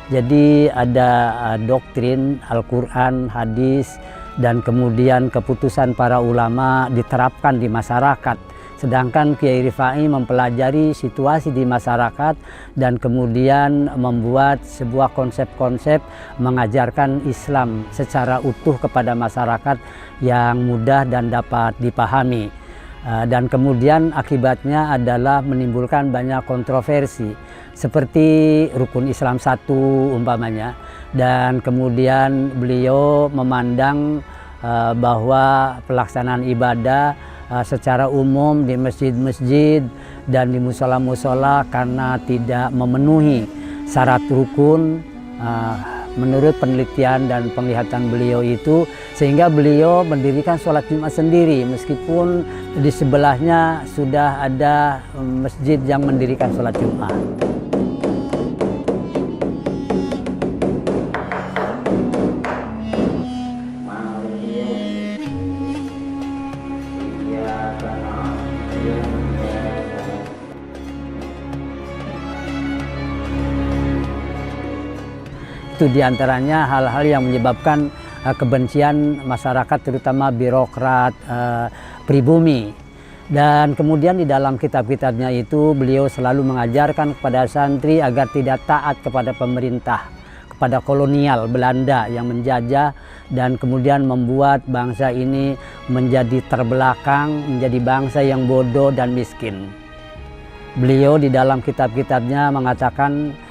Jadi ada doktrin Al-Quran, hadis, dan kemudian keputusan para ulama diterapkan di masyarakat. Sedangkan Kiai Rifai mempelajari situasi di masyarakat dan kemudian membuat sebuah konsep-konsep mengajarkan Islam secara utuh kepada masyarakat yang mudah dan dapat dipahami. Dan kemudian akibatnya adalah menimbulkan banyak kontroversi seperti rukun Islam 1 umpamanya, dan kemudian beliau memandang bahwa pelaksanaan ibadah secara umum di masjid-masjid dan di musola-musola karena tidak memenuhi syarat rukun menurut penelitian dan penglihatan beliau itu, sehingga beliau mendirikan sholat Jumat sendiri meskipun di sebelahnya sudah ada masjid yang mendirikan sholat Jumat. Itu diantaranya hal-hal yang menyebabkan kebencian masyarakat, terutama birokrat pribumi. Dan kemudian di dalam kitab-kitabnya itu beliau selalu mengajarkan kepada santri agar tidak taat kepada pemerintah, kepada kolonial Belanda yang menjajah dan kemudian membuat bangsa ini menjadi terbelakang, menjadi bangsa yang bodoh dan miskin. Beliau di dalam kitab-kitabnya mengatakan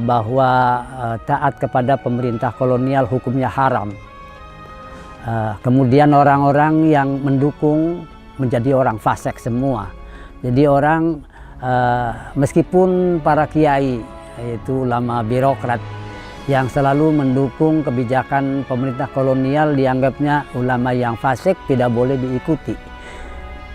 bahwa taat kepada pemerintah kolonial hukumnya haram. Kemudian orang-orang yang mendukung menjadi orang fasik semua. Jadi orang meskipun para kiai, yaitu ulama birokrat yang selalu mendukung kebijakan pemerintah kolonial, dianggapnya ulama yang fasik, tidak boleh diikuti.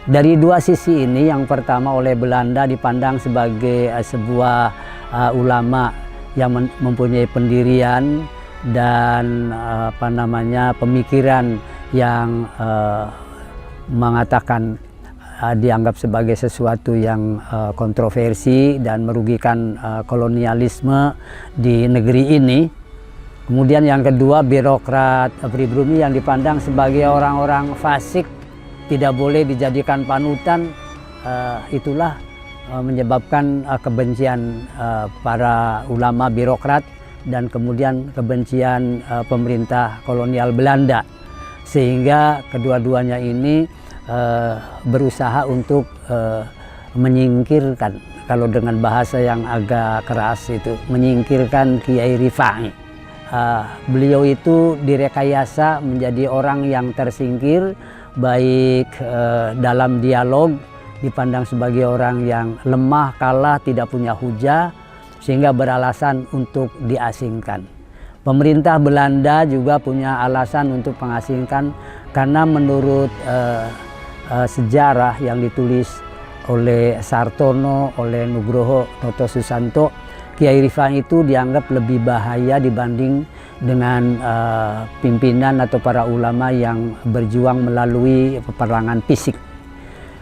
Dari dua sisi ini, yang pertama oleh Belanda dipandang sebagai sebuah ulama yang mempunyai pendirian dan pemikiran yang mengatakan dianggap sebagai sesuatu yang kontroversi dan merugikan kolonialisme di negeri ini. Kemudian yang kedua, birokrat pribumi yang dipandang sebagai orang-orang fasik, tidak boleh dijadikan panutan. Itulah menyebabkan kebencian para ulama birokrat dan kemudian kebencian pemerintah kolonial Belanda, sehingga kedua-duanya ini berusaha untuk menyingkirkan, kalau dengan bahasa yang agak keras itu, menyingkirkan Kiai Rifai. Beliau itu direkayasa menjadi orang yang tersingkir, baik dalam dialog, dipandang sebagai orang yang lemah, kalah, tidak punya hujah, sehingga beralasan untuk diasingkan. Pemerintah Belanda juga punya alasan untuk mengasingkan, karena menurut sejarah yang ditulis oleh Sartono, oleh Nugroho Noto Susanto, Kiai Rifai itu dianggap lebih bahaya dibanding dengan pimpinan atau para ulama yang berjuang melalui peperangan fisik.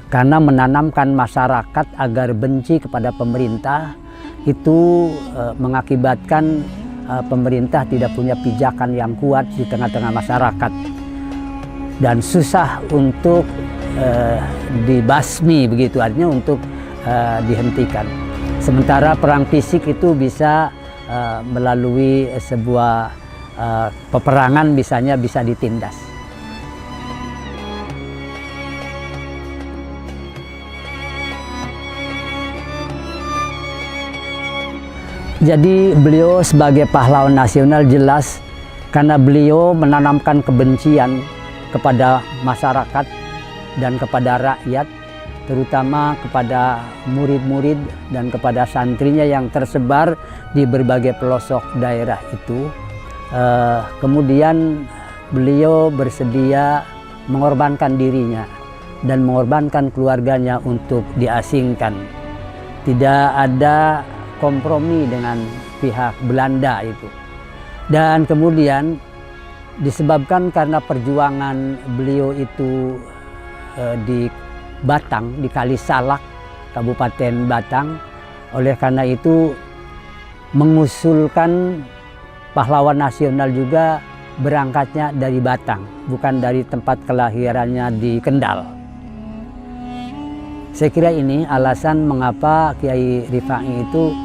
Karena menanamkan masyarakat agar benci kepada pemerintah itu mengakibatkan pemerintah tidak punya pijakan yang kuat di tengah-tengah masyarakat dan susah untuk dibasmi, begitu, artinya untuk dihentikan. Sementara perang fisik itu bisa melalui sebuah peperangan misalnya bisa ditindas. Jadi beliau sebagai pahlawan nasional jelas karena beliau menanamkan kebencian kepada masyarakat dan kepada rakyat, terutama kepada murid-murid dan kepada santrinya yang tersebar di berbagai pelosok daerah itu. Kemudian beliau bersedia mengorbankan dirinya dan mengorbankan keluarganya untuk diasingkan. tidak ada kompromi dengan pihak Belanda itu. Dan kemudian disebabkan karena perjuangan beliau itu di Batang, di Kalisalak, Kabupaten Batang, oleh karena itu mengusulkan pahlawan nasional juga berangkatnya dari Batang, bukan dari tempat kelahirannya di Kendal. Saya kira ini alasan mengapa Kiai Rifai itu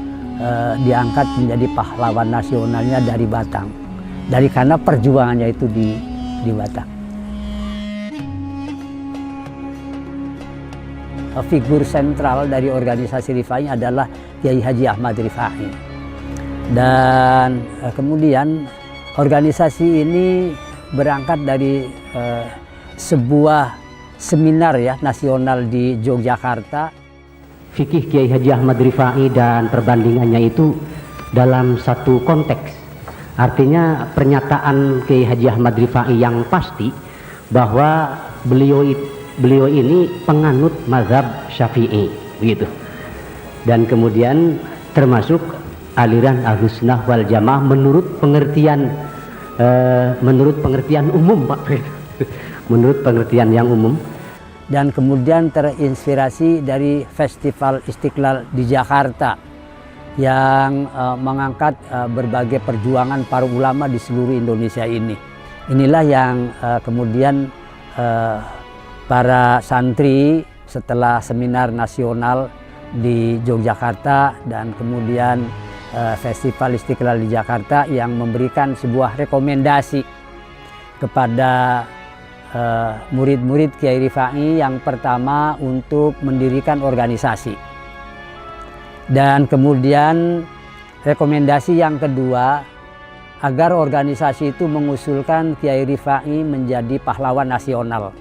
diangkat menjadi pahlawan nasionalnya dari Batang, dari karena perjuangannya itu di Batang. Figur sentral dari organisasi Rifai adalah Kiai Haji Ahmad Rifai. Dan kemudian organisasi ini berangkat dari sebuah seminar ya nasional di Yogyakarta. Fikih Kiai Haji Ahmad Rifai dan perbandingannya itu dalam satu konteks. Artinya pernyataan Kiai Haji Ahmad Rifai yang pasti bahwa beliau ini penganut mazhab Syafi'i begitu. Dan kemudian termasuk aliran Ahlussunnah wal Jamaah menurut pengertian umum, Pak. Menurut pengertian yang umum. Dan kemudian terinspirasi dari Festival Istiqlal di Jakarta yang mengangkat berbagai perjuangan para ulama di seluruh Indonesia ini. Inilah yang kemudian para santri setelah seminar nasional di Yogyakarta dan kemudian Festival Istiqlal di Jakarta yang memberikan sebuah rekomendasi kepada murid-murid Kiai Rifai yang pertama untuk mendirikan organisasi. Dan kemudian rekomendasi yang kedua agar organisasi itu mengusulkan Kiai Rifai menjadi pahlawan nasional.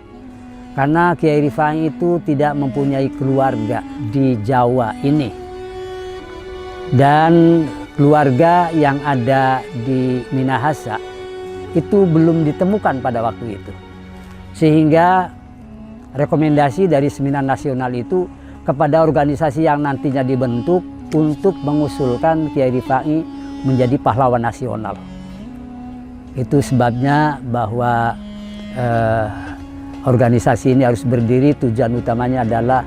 Karena Kiai Rifai itu tidak mempunyai keluarga di Jawa ini. Dan keluarga yang ada di Minahasa itu belum ditemukan pada waktu itu. Sehingga rekomendasi dari seminar nasional itu kepada organisasi yang nantinya dibentuk untuk mengusulkan Kiai Rifai menjadi pahlawan nasional. Itu sebabnya bahwa organisasi ini harus berdiri, tujuan utamanya adalah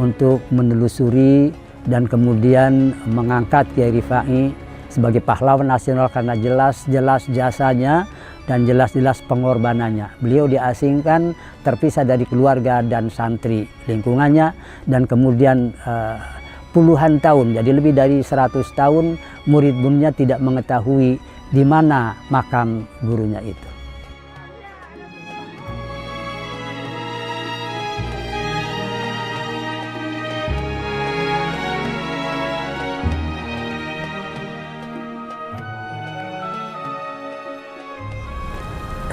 untuk menelusuri dan kemudian mengangkat Kiai Rifai sebagai pahlawan nasional karena jelas-jelas jasanya dan jelas-jelas pengorbanannya. Beliau diasingkan, terpisah dari keluarga dan santri lingkungannya, dan kemudian puluhan tahun, jadi lebih dari 100 tahun murid-muridnya tidak mengetahui di mana makam gurunya itu.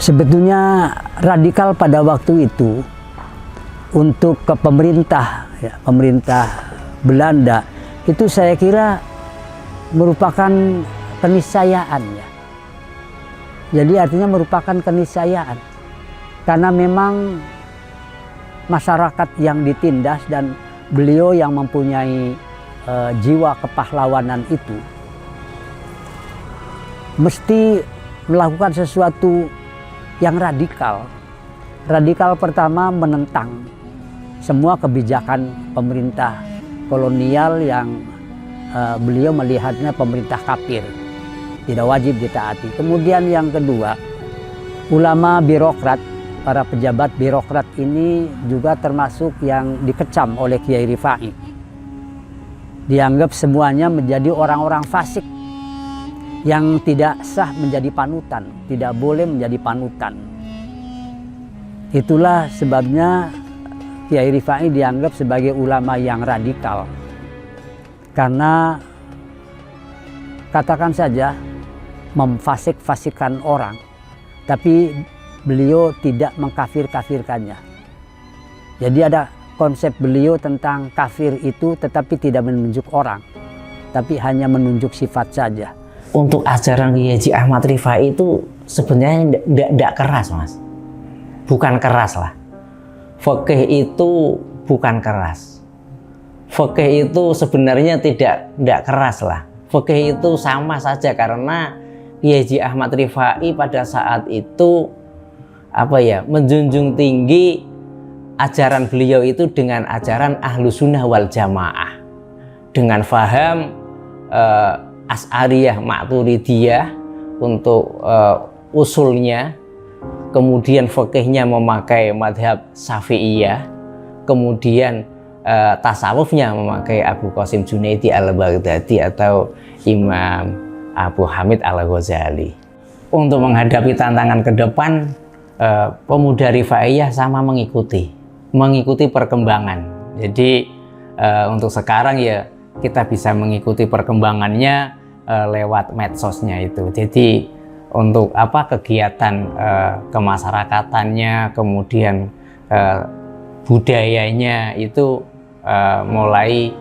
Sebetulnya radikal pada waktu itu untuk ke pemerintah, ya, pemerintah Belanda itu saya kira merupakan keniscayaan ya. Jadi artinya merupakan keniscayaan karena memang masyarakat yang ditindas dan beliau yang mempunyai jiwa kepahlawanan itu mesti melakukan sesuatu yang radikal. Radikal pertama menentang semua kebijakan pemerintah kolonial yang beliau melihatnya pemerintah kafir, tidak wajib ditaati. Kemudian yang kedua, ulama birokrat, para pejabat birokrat ini juga termasuk yang dikecam oleh Kiai Rifai. Dianggap semuanya menjadi orang-orang fasik yang tidak sah menjadi panutan, tidak boleh menjadi panutan. Itulah sebabnya Kiai Rifai dianggap sebagai ulama yang radikal. Karena katakan saja memfasik-fasikkan orang, tapi beliau tidak mengkafir-kafirkannya. Jadi ada konsep beliau tentang kafir itu tetapi tidak menunjuk orang, tapi hanya menunjuk sifat saja. Untuk ajaran Kiai Haji Ahmad Rifai itu sebenarnya tidak keras, Mas. Bukan keras lah. Fikih itu bukan keras. fikih itu sebenarnya tidak keras lah. Fikih itu sama saja, karena Kiai Haji Ahmad Rifai pada saat itu menjunjung tinggi ajaran beliau itu dengan ajaran Ahlus Sunnah wal Jamaah, dengan faham Asy'ariyah Maturidiyah untuk usulnya, kemudian fikihnya memakai madhab Syafi'iyah, kemudian tasawufnya memakai Abu Qasim Junaidi al-Baghdadi atau Imam Abu Hamid al-Ghazali. Untuk menghadapi tantangan ke depan, pemuda Rifaiyah sama mengikuti perkembangan. Jadi untuk sekarang ya kita bisa mengikuti perkembangannya lewat medsosnya itu. Jadi untuk kegiatan kemasyarakatannya, kemudian budayanya itu mulai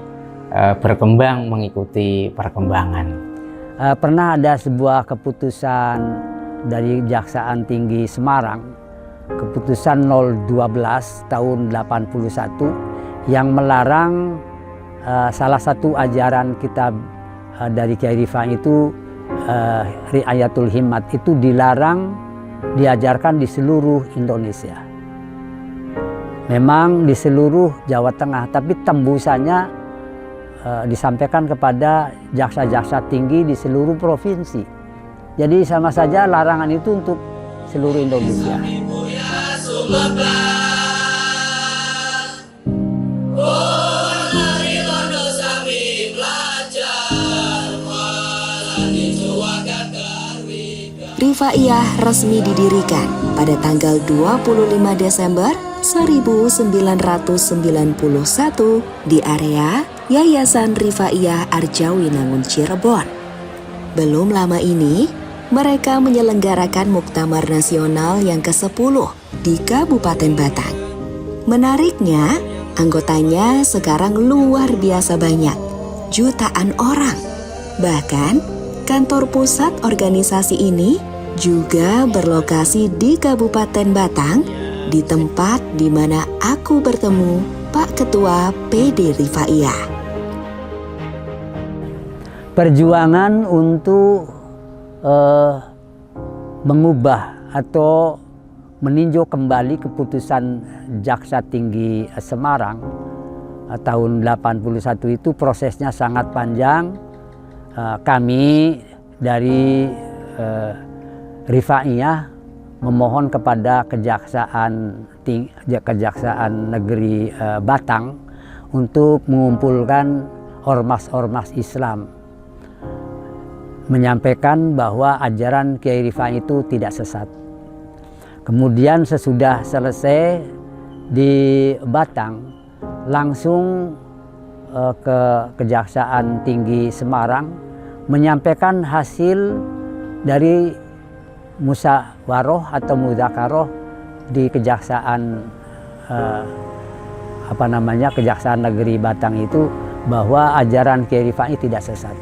berkembang mengikuti perkembangan. Pernah ada sebuah keputusan dari Kejaksaan Tinggi Semarang, keputusan 012 tahun 81 yang melarang salah satu ajaran kitab dari Kiai Rifai itu Ri'ayatul Himmat itu dilarang diajarkan di seluruh Indonesia. Memang di seluruh Jawa Tengah, tapi tembusannya disampaikan kepada jaksa-jaksa tinggi di seluruh provinsi. Jadi sama saja larangan itu untuk seluruh Indonesia. Rifaiyah resmi didirikan pada tanggal 25 Desember 1991 di area Yayasan Rifaiyah Arjawinangun Cirebon. Belum lama ini, mereka menyelenggarakan Muktamar Nasional yang ke-10 di Kabupaten Batang. Menariknya, anggotanya sekarang luar biasa banyak, jutaan orang. Bahkan, kantor pusat organisasi ini juga berlokasi di Kabupaten Batang, di tempat di mana aku bertemu Pak Ketua PD Rifaiyah. Perjuangan untuk mengubah atau meninjau kembali keputusan Jaksa Tinggi Semarang tahun 81 itu prosesnya sangat panjang. Kami dari Rifaiyah memohon kepada Kejaksaan Negeri Batang untuk mengumpulkan ormas-ormas Islam, menyampaikan bahwa ajaran Kiai Rifai itu tidak sesat. Kemudian sesudah selesai di Batang, langsung ke Kejaksaan Tinggi Semarang menyampaikan hasil dari musyawarah atau mudzakarah di Kejaksaan Kejaksaan Negeri Batang itu, bahwa ajaran Kiai Rifai tidak sesat.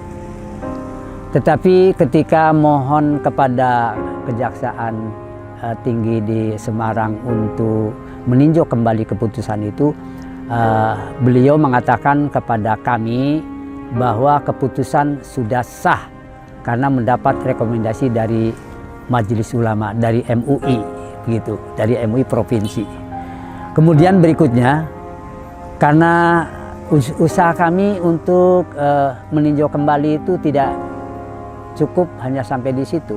Tetapi ketika mohon kepada Kejaksaan Tinggi di Semarang untuk meninjau kembali keputusan itu, beliau mengatakan kepada kami bahwa keputusan sudah sah karena mendapat rekomendasi dari Majelis Ulama, dari MUI, begitu, dari MUI provinsi. Kemudian berikutnya, karena usaha kami untuk meninjau kembali itu tidak cukup hanya sampai di situ.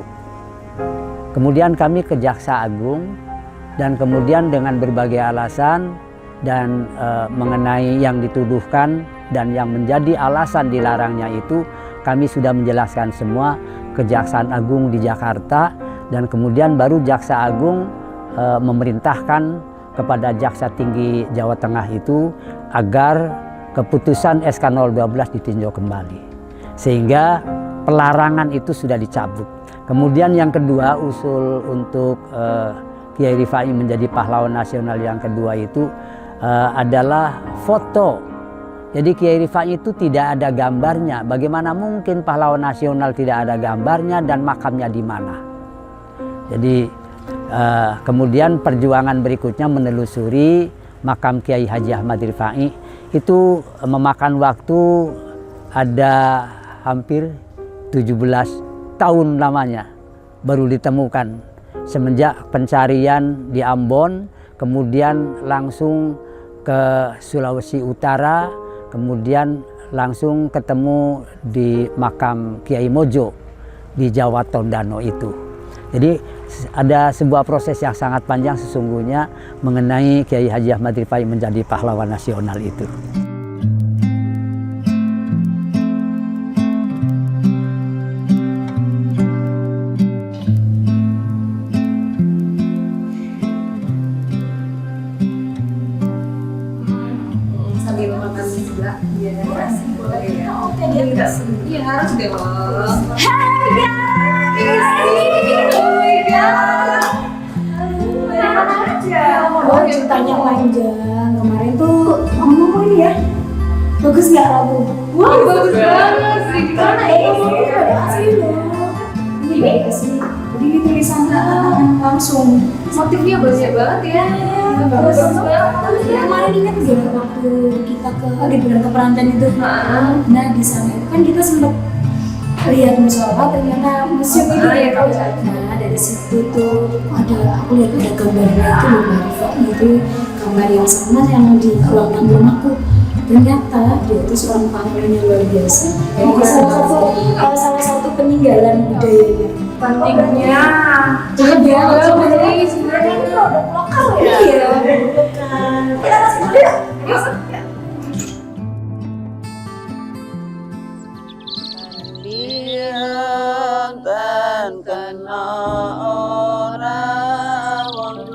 Kemudian kami ke Jaksa Agung, dan kemudian dengan berbagai alasan dan mengenai yang dituduhkan dan yang menjadi alasan dilarangnya itu, kami sudah menjelaskan semua ke Kejaksaan Agung di Jakarta, dan kemudian baru Jaksa Agung memerintahkan kepada Jaksa Tinggi Jawa Tengah itu agar keputusan SK 012 ditinjau kembali, sehingga pelarangan itu sudah dicabut. Kemudian yang kedua, usul untuk Kiai Rifai menjadi pahlawan nasional yang kedua itu adalah foto. Jadi Kiai Rifai itu tidak ada gambarnya. Bagaimana mungkin pahlawan nasional tidak ada gambarnya dan makamnya di mana? Jadi kemudian perjuangan berikutnya menelusuri makam Kiai Haji Ahmad Rifai itu memakan waktu ada hampir 17 tahun lamanya baru ditemukan. Semenjak pencarian di Ambon, kemudian langsung ke Sulawesi Utara, kemudian langsung ketemu di makam Kiai Mojo di Jawa Tondano itu. Jadi ada sebuah proses yang sangat panjang sesungguhnya mengenai Kiai Haji Ahmad Rifai menjadi pahlawan nasional itu. Sambil makan juga biar nasi boleh ya. Iya harus dong. Oh, ceritanya panjang. Kemarin tuh ngomong ini ya. Bagus nggak kamu? Wah, bagus banget sih. Gimana ya? Ada asli loh. Ini asli. Jadi tulisan langsung. Motifnya banyak banget ya. Bagus banget. Kemarin ingat nggak waktu kita ke liburan ke Peranten itu? Nah di sana itu kan kita sempat lihat musola, ternyata museum itu ya. Nah dari situ tuh aku lihat ada gambarnya itu loh Mbak Rifa, itu gambar yang sama yang di ruang tamu rumahku. Ternyata dia itu seorang pahlawannya luar biasa. Ini salah satu peninggalan budayanya. Pentingnya. Coba jadi sebenarnya ini produk lokal ya. Iya, produk lokal. Kita masuk dulu yuk. Dan kena orang wong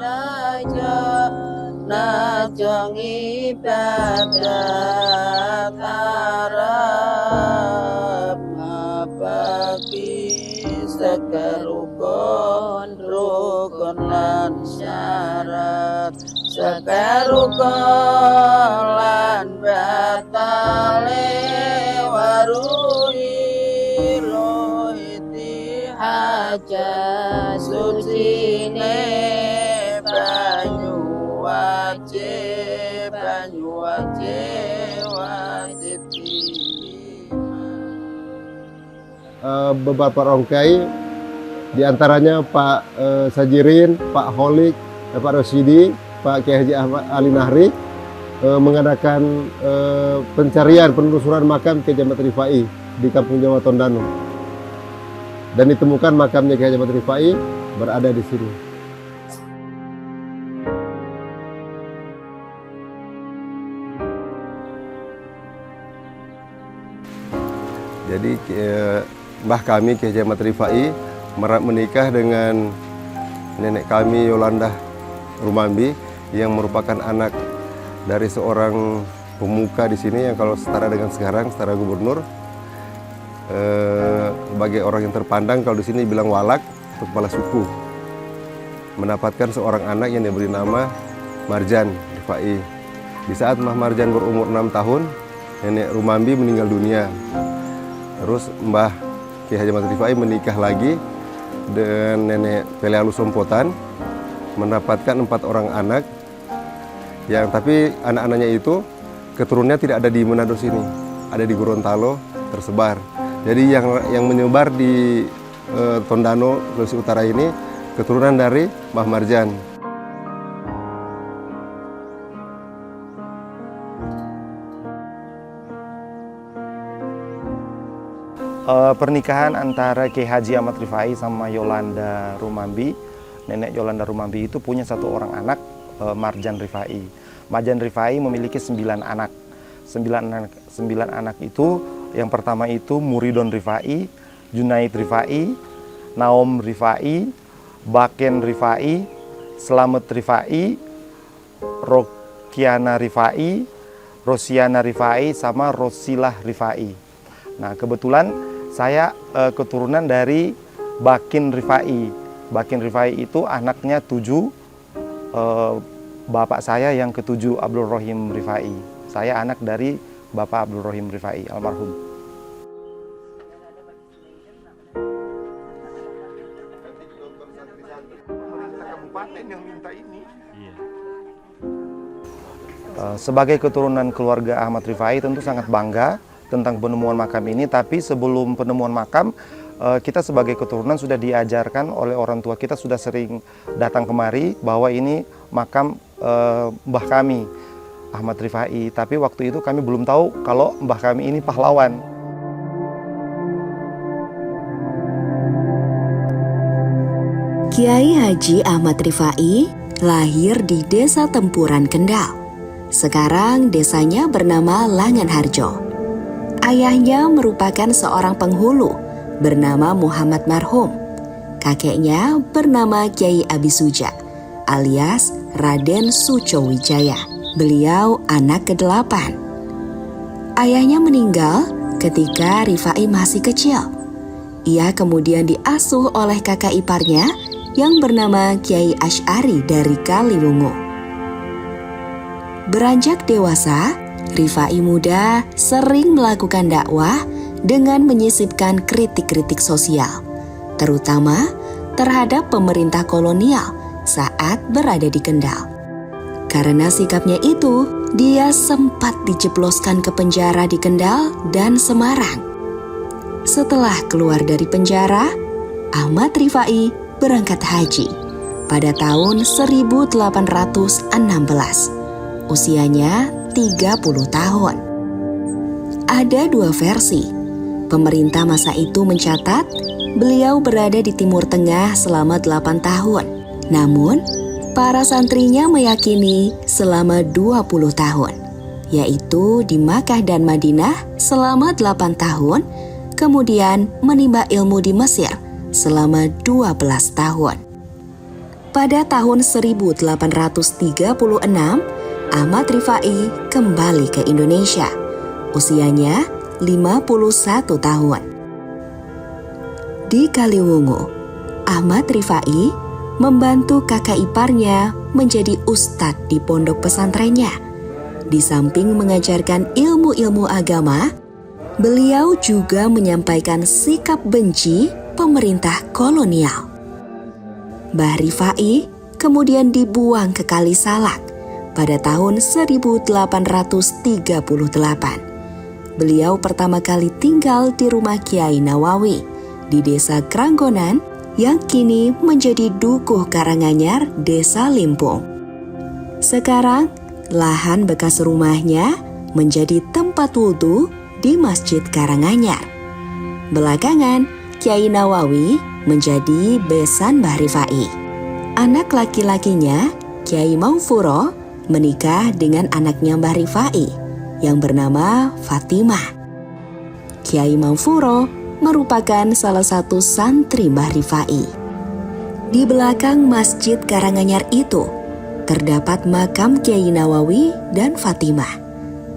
najong ibadat Arab mabaki sekarukon rukun lan syarat sekarukon lan batale warui aja sucine banyu wajib beberapa orang kiai diantaranya Pak Sajirin, Pak Holik, Pak Rosidi, Pak Kiai Haji Ahmad Ali Nahri mengadakan pencarian penelusuran makam Kiai Haji Ahmad Rifai di Kampung Jawa Tondano. Dan ditemukan makamnya Kiai Haji Ahmad Rifai berada di sini. Jadi mbah kami Kiai Haji Ahmad Rifai menikah dengan nenek kami Yolanda Rumambi yang merupakan anak dari seorang pemuka di sini yang kalau setara dengan sekarang setara gubernur. Sebagai orang yang terpandang kalau di sini bilang walak atau kepala suku, mendapatkan seorang anak yang diberi nama Marjan Rifai. Di saat Mbah Marjan berumur 6 tahun, nenek Rumambi meninggal dunia. Terus Mbah Kiai Haji Ahmad Rifai menikah lagi dengan nenek Pelealu Sompotan, mendapatkan 4 orang anak, yang tapi anak-anaknya itu keturunannya tidak ada di Manado sini, ada di Gorontalo tersebar. Jadi yang menyebar di Tondano, Sulawesi Utara ini keturunan dari Mbah Marjan. Pernikahan antara Kiai Haji Ahmad Rifai sama Yolanda Rumambi, nenek Yolanda Rumambi itu punya 1 orang anak, Marjan Rifai. Marjan Rifai memiliki 9 anak. 9 anak itu yang pertama itu Muridon Rifai, Junaid Rifai, Naom Rifai, Baken Rifai, Slamet Rifai, Rokiana Rifai, Rosiana Rifai, sama Rosilah Rifai. Nah kebetulan saya keturunan dari Bakin Rifai. Bakin Rifai itu anaknya 7, bapak saya yang ke-7 Abdul Rohim Rifai. Saya anak dari Bapak Abdul Rohim Rifai almarhum. Sebagai keturunan keluarga Ahmad Rifai tentu sangat bangga tentang penemuan makam ini, tapi sebelum penemuan makam, kita sebagai keturunan sudah diajarkan oleh orang tua kita, sudah sering datang kemari bahwa ini makam mbah kami, Ahmad Rifai. Tapi waktu itu kami belum tahu kalau mbah kami ini pahlawan. Kiai Haji Ahmad Rifai lahir di Desa Tempuran, Kendal. Sekarang desanya bernama Langanharjo. Ayahnya merupakan seorang penghulu bernama Muhammad Marhum. Kakeknya bernama Kiai Abi Suja alias Raden Sucowijaya. Beliau anak ke-8. Ayahnya meninggal ketika Rifai masih kecil. Ia kemudian diasuh oleh kakak iparnya yang bernama Kiai Asy'ari dari Kaliwungu. Beranjak dewasa, Rifai muda sering melakukan dakwah dengan menyisipkan kritik-kritik sosial, terutama terhadap pemerintah kolonial saat berada di Kendal. Karena sikapnya itu, dia sempat dijebloskan ke penjara di Kendal dan Semarang. Setelah keluar dari penjara, Ahmad Rifai berangkat haji pada tahun 1816. Usianya 30 tahun. Ada 2 versi. Pemerintah masa itu mencatat beliau berada di Timur Tengah selama 8 tahun. Namun, para santrinya meyakini selama 20 tahun, yaitu di Makkah dan Madinah selama 8 tahun, kemudian menimba ilmu di Mesir selama 12 tahun. Pada tahun 1836, Ahmad Rifai kembali ke Indonesia. Usianya 51 tahun. Di Kaliwungu, Ahmad Rifai membantu kakak iparnya menjadi ustadz di pondok pesantrennya. Di samping mengajarkan ilmu-ilmu agama, beliau juga menyampaikan sikap benci pemerintah kolonial. Mbah Rifai kemudian dibuang ke Kali Salak pada tahun 1838. Beliau pertama kali tinggal di rumah Kiai Nawawi di Desa Kranggonan yang kini menjadi Dukuh Karanganyar, Desa Limpung. Sekarang, lahan bekas rumahnya menjadi tempat wudhu di Masjid Karanganyar. Belakangan, Kiai Nawawi menjadi besan Mbah Rifai. Anak laki-lakinya, Kiai Maufuro, menikah dengan anaknya Mbah Rifai yang bernama Fatimah. Kiai Maufuro merupakan salah satu santri Mbah Rifai. Di belakang Masjid Karanganyar itu terdapat makam Kiai Nawawi dan Fatimah.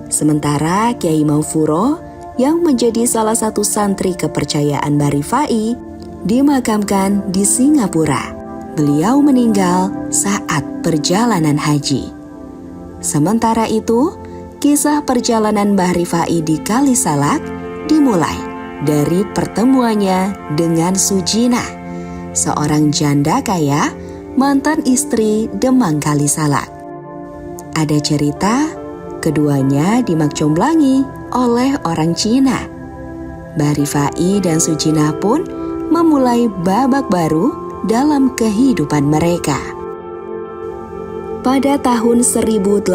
Sementara Kiai Maufuro yang menjadi salah satu santri kepercayaan Mbah Rifai dimakamkan di Singapura. Beliau meninggal saat perjalanan haji. Sementara itu, kisah perjalanan Mbah Rifai di Kali Salak dimulai dari pertemuannya dengan Sujina, seorang janda kaya mantan istri Demang Kali Salak. Ada cerita keduanya dimakcomblangi oleh orang Cina. Mbah Rifai dan Sujina pun memulai babak baru dalam kehidupan mereka. Pada tahun 1841,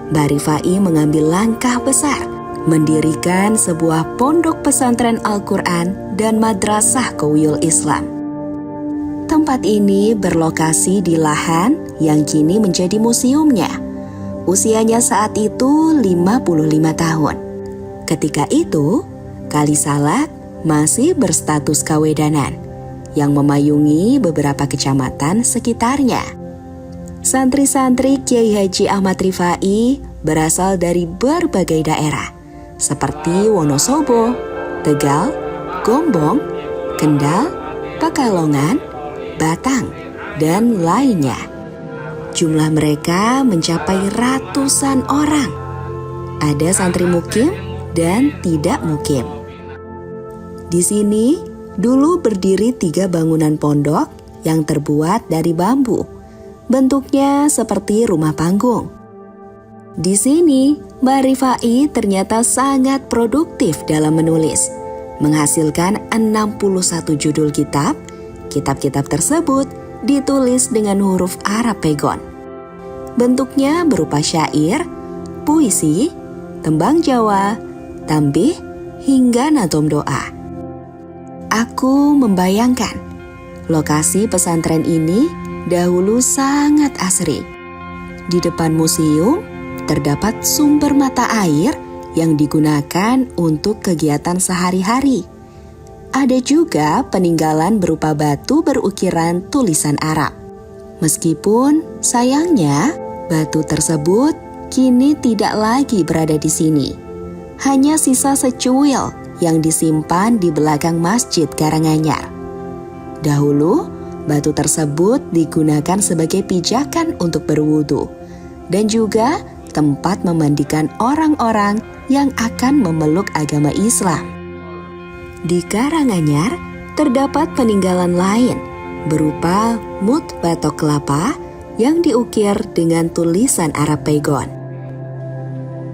Mbah Rifai mengambil langkah besar mendirikan sebuah pondok pesantren Al-Quran dan madrasah Qawiul Islam. Tempat ini berlokasi di lahan yang kini menjadi museumnya. Usianya saat itu 55 tahun. Ketika itu, Kali Salak masih berstatus kawedanan yang memayungi beberapa kecamatan sekitarnya. Santri-santri Kiai Haji Ahmad Rifai berasal dari berbagai daerah seperti Wonosobo, Tegal, Gombong, Kendal, Pekalongan, Batang, dan lainnya. Jumlah mereka mencapai ratusan orang. Ada santri mukim dan tidak mukim. Di sini dulu berdiri 3 bangunan pondok yang terbuat dari bambu. Bentuknya seperti rumah panggung. Di sini, Mbak Rifai ternyata sangat produktif dalam menulis, menghasilkan 61 judul kitab. Kitab-kitab tersebut ditulis dengan huruf Arab Pegon. Bentuknya berupa syair, puisi, tembang Jawa, tambih, hingga nazom doa. Aku membayangkan lokasi pesantren ini dahulu sangat asri. Di depan museum terdapat sumber mata air yang digunakan untuk kegiatan sehari-hari. Ada juga peninggalan berupa batu berukiran tulisan Arab. Meskipun sayangnya batu tersebut kini tidak lagi berada di sini. Hanya sisa secuil yang disimpan di belakang Masjid Karanganyar. Dahulu, batu tersebut digunakan sebagai pijakan untuk berwudu dan juga tempat memandikan orang-orang yang akan memeluk agama Islam. Di Karanganyar terdapat peninggalan lain berupa mut batok kelapa yang diukir dengan tulisan Arab Pegon.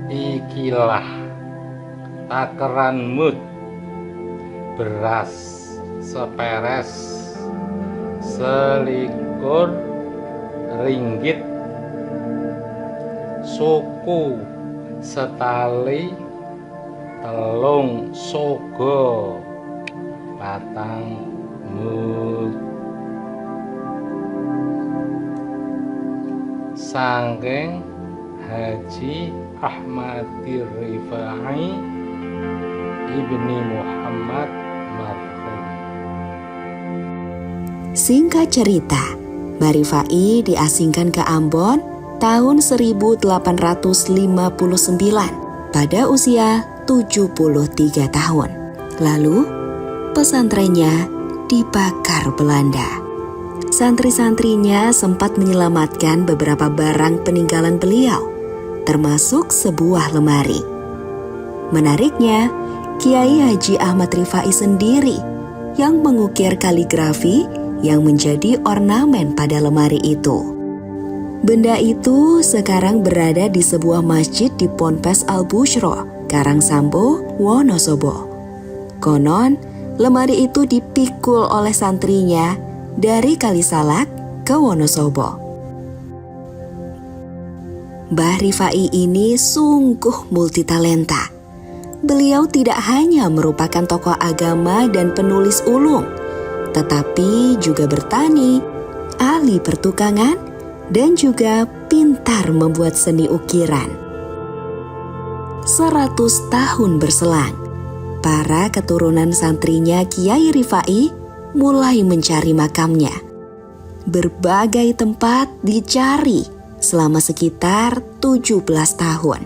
Ikilah takaran mut, beras seperes, selikur ringgit, suku setali, telung sogo, patang mut. Sangking Haji Ahmad Rifai Ibni Muhammad marhum. Singkat cerita, Mbak Rifai diasingkan ke Ambon tahun 1859 pada usia 73 tahun. Lalu, pesantrennya dibakar Belanda. Santri-santrinya sempat menyelamatkan beberapa barang peninggalan beliau, termasuk sebuah lemari. Menariknya, Kiai Haji Ahmad Rifai sendiri yang mengukir kaligrafi yang menjadi ornamen pada lemari itu. Benda itu sekarang berada di sebuah masjid di Ponpes Al-Bushro, Karangsambo, Wonosobo. Konon, lemari itu dipikul oleh santrinya dari Kalisalak ke Wonosobo. Mbah Rifai ini sungguh multitalenta. Beliau tidak hanya merupakan tokoh agama dan penulis ulum, tetapi juga bertani, ahli pertukangan, dan juga pintar membuat seni ukiran. 100 tahun berselang, para keturunan santrinya Kiai Rifai mulai mencari makamnya. Berbagai tempat dicari selama sekitar 17 tahun.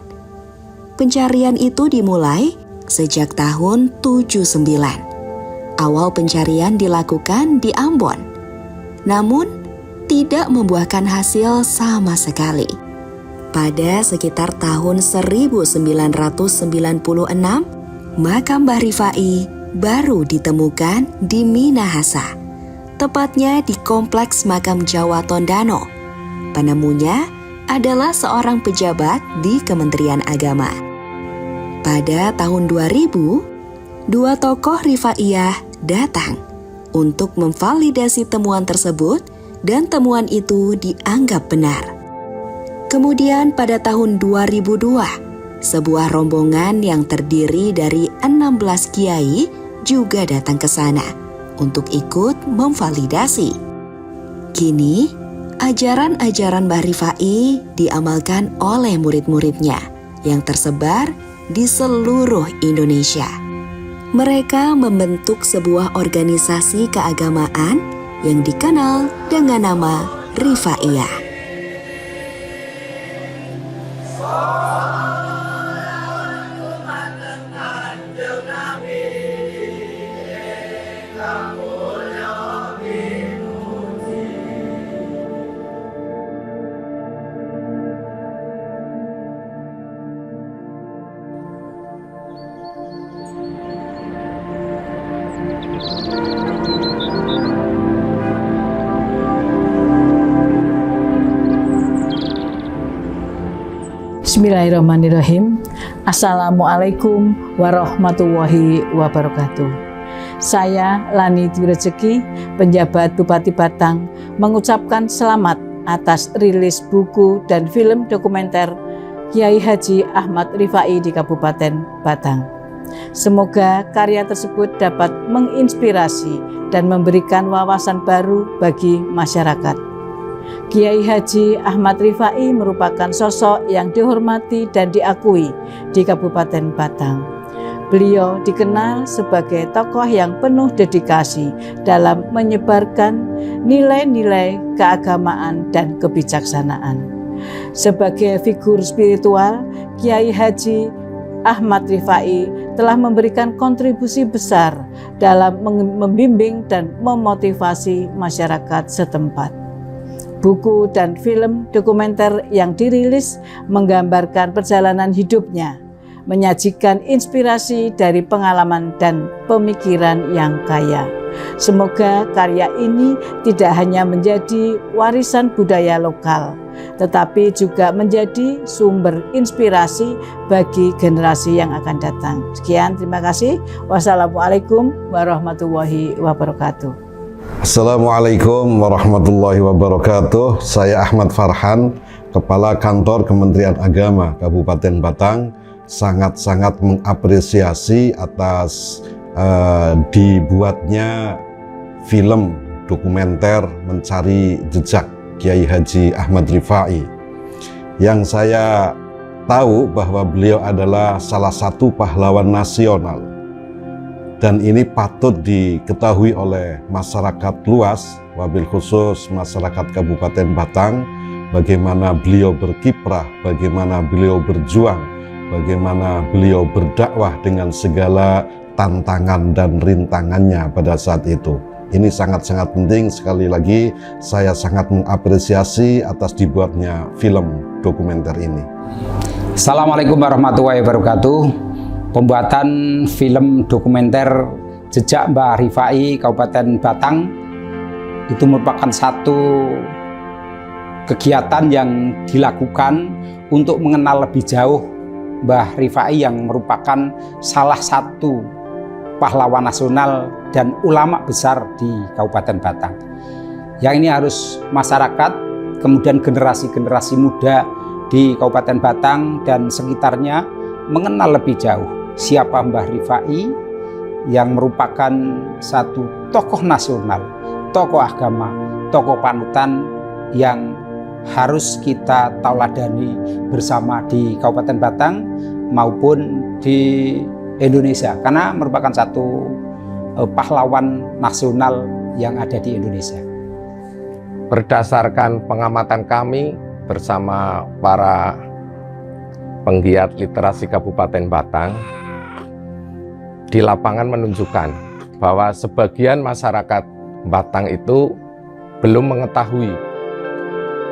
Pencarian itu dimulai sejak tahun 79. Awal pencarian dilakukan di Ambon, namun tidak membuahkan hasil sama sekali. Pada sekitar tahun 1996, makam Mbah Rifai baru ditemukan di Minahasa, tepatnya di Kompleks Makam Jawa Tondano. Penemunya adalah seorang pejabat di Kementerian Agama. Pada tahun 2000, dua tokoh Rifaiyah datang untuk memvalidasi temuan tersebut dan temuan itu dianggap benar. Kemudian pada tahun 2002, sebuah rombongan yang terdiri dari 16 kiai juga datang ke sana untuk ikut memvalidasi. Kini, ajaran-ajaran Mbah Rifai diamalkan oleh murid-muridnya yang tersebar di seluruh Indonesia. Mereka membentuk sebuah organisasi keagamaan yang dikenal dengan nama Rifaiyah. Bismillahirrahmanirrahim. Assalamualaikum warahmatullahi wabarakatuh. Saya Lani Dwi Rezeki, penjabat Bupati Batang, mengucapkan selamat atas rilis buku dan film dokumenter Kiai Haji Ahmad Rifai di Kabupaten Batang. Semoga karya tersebut dapat menginspirasi dan memberikan wawasan baru bagi masyarakat. Kiai Haji Ahmad Rifai merupakan sosok yang dihormati dan diakui di Kabupaten Batang. Beliau dikenal sebagai tokoh yang penuh dedikasi dalam menyebarkan nilai-nilai keagamaan dan kebijaksanaan. Sebagai figur spiritual, Kiai Haji Ahmad Rifai telah memberikan kontribusi besar dalam membimbing dan memotivasi masyarakat setempat. Buku dan film dokumenter yang dirilis menggambarkan perjalanan hidupnya, menyajikan inspirasi dari pengalaman dan pemikiran yang kaya. Semoga karya ini tidak hanya menjadi warisan budaya lokal, tetapi juga menjadi sumber inspirasi bagi generasi yang akan datang. Sekian, terima kasih. Wassalamualaikum warahmatullahi wabarakatuh. Assalamualaikum warahmatullahi wabarakatuh. Saya Ahmad Farhan, Kepala Kantor Kementerian Agama Kabupaten Batang, sangat-sangat mengapresiasi atas dibuatnya film dokumenter mencari jejak Kiai Haji Ahmad Rifai. Yang saya tahu bahwa beliau adalah salah satu pahlawan nasional. Dan ini patut diketahui oleh masyarakat luas, wabil khusus masyarakat Kabupaten Batang, bagaimana beliau berkiprah, bagaimana beliau berjuang, bagaimana beliau berdakwah dengan segala tantangan dan rintangannya pada saat itu. Ini sangat-sangat penting. Sekali lagi, saya sangat mengapresiasi atas dibuatnya film dokumenter ini. Assalamualaikum warahmatullahi wabarakatuh. Pembuatan film dokumenter Jejak Mbah Rifai Kabupaten Batang itu merupakan satu kegiatan yang dilakukan untuk mengenal lebih jauh Mbah Rifai yang merupakan salah satu pahlawan nasional dan ulama besar di Kabupaten Batang. Yang ini harus masyarakat, kemudian generasi-generasi muda di Kabupaten Batang dan sekitarnya mengenal lebih jauh siapa Mbah Rifai yang merupakan satu tokoh nasional, tokoh agama, tokoh panutan yang harus kita tauladani bersama di Kabupaten Batang maupun di Indonesia, karena merupakan satu pahlawan nasional yang ada di Indonesia. Berdasarkan pengamatan kami bersama para penggiat literasi Kabupaten Batang, di lapangan menunjukkan bahwa sebagian masyarakat Batang itu belum mengetahui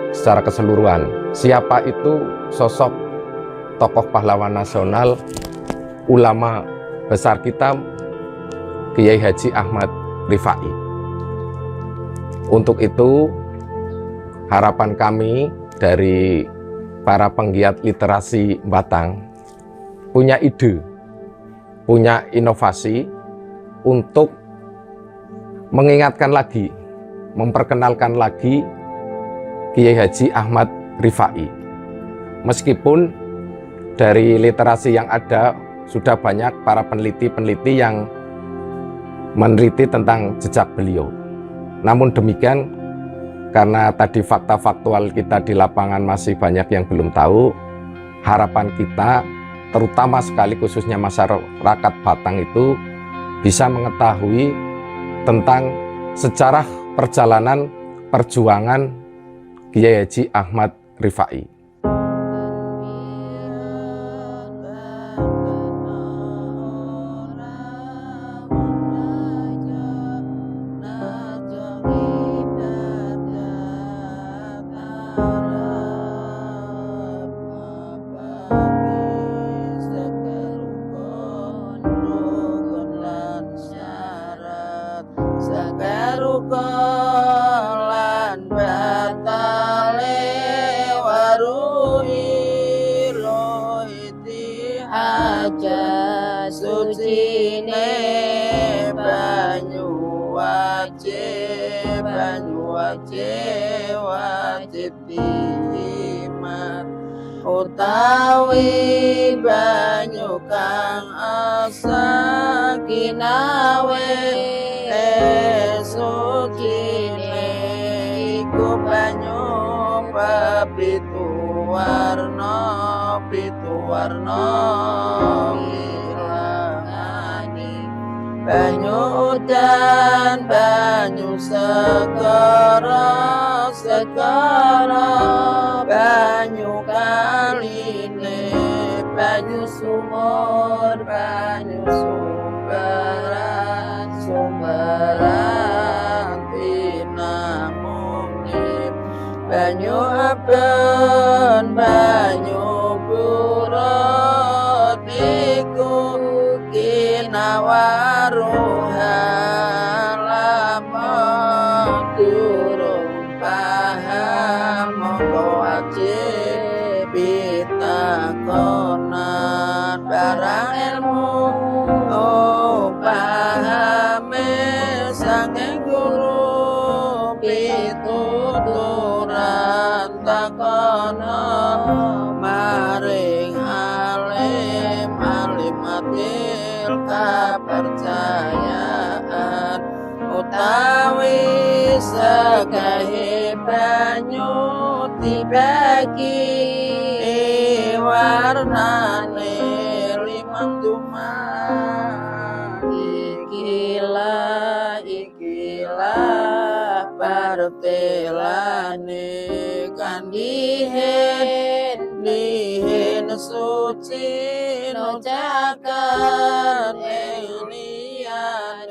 secara keseluruhan siapa itu sosok tokoh pahlawan nasional, ulama besar kita, Kiai Haji Ahmad Rifai. Untuk itu, harapan kami dari para penggiat literasi Batang punya ide, punya inovasi untuk mengingatkan lagi, memperkenalkan lagi Kiai Haji Ahmad Rifai. Meskipun dari literasi yang ada sudah banyak para peneliti-peneliti yang meneliti tentang jejak beliau. Namun demikian, karena tadi fakta faktual kita di lapangan masih banyak yang belum tahu, harapan kita terutama sekali khususnya masyarakat Batang itu bisa mengetahui tentang sejarah perjalanan perjuangan Kiai Haji Ahmad Rifai. Sakarukolan batale waruhiro wajib banyu wajib diimat utawi banyu kang asa kinawe sucine iku banyu pituwarna ilangani banyu udan banyu segara banyu kaline banyu sumur banyu sumberan tinamune banyu aben banyu burut iku kinawaruha lamun durung paham mongko wajib pitakonan barang ilmu pahame sanging guru pituturan takono maring alim alimatil kepercayaan utawi sekahe banyu dibagi warnane limang tuman ikilah partelane kan dihen suci nojakan elian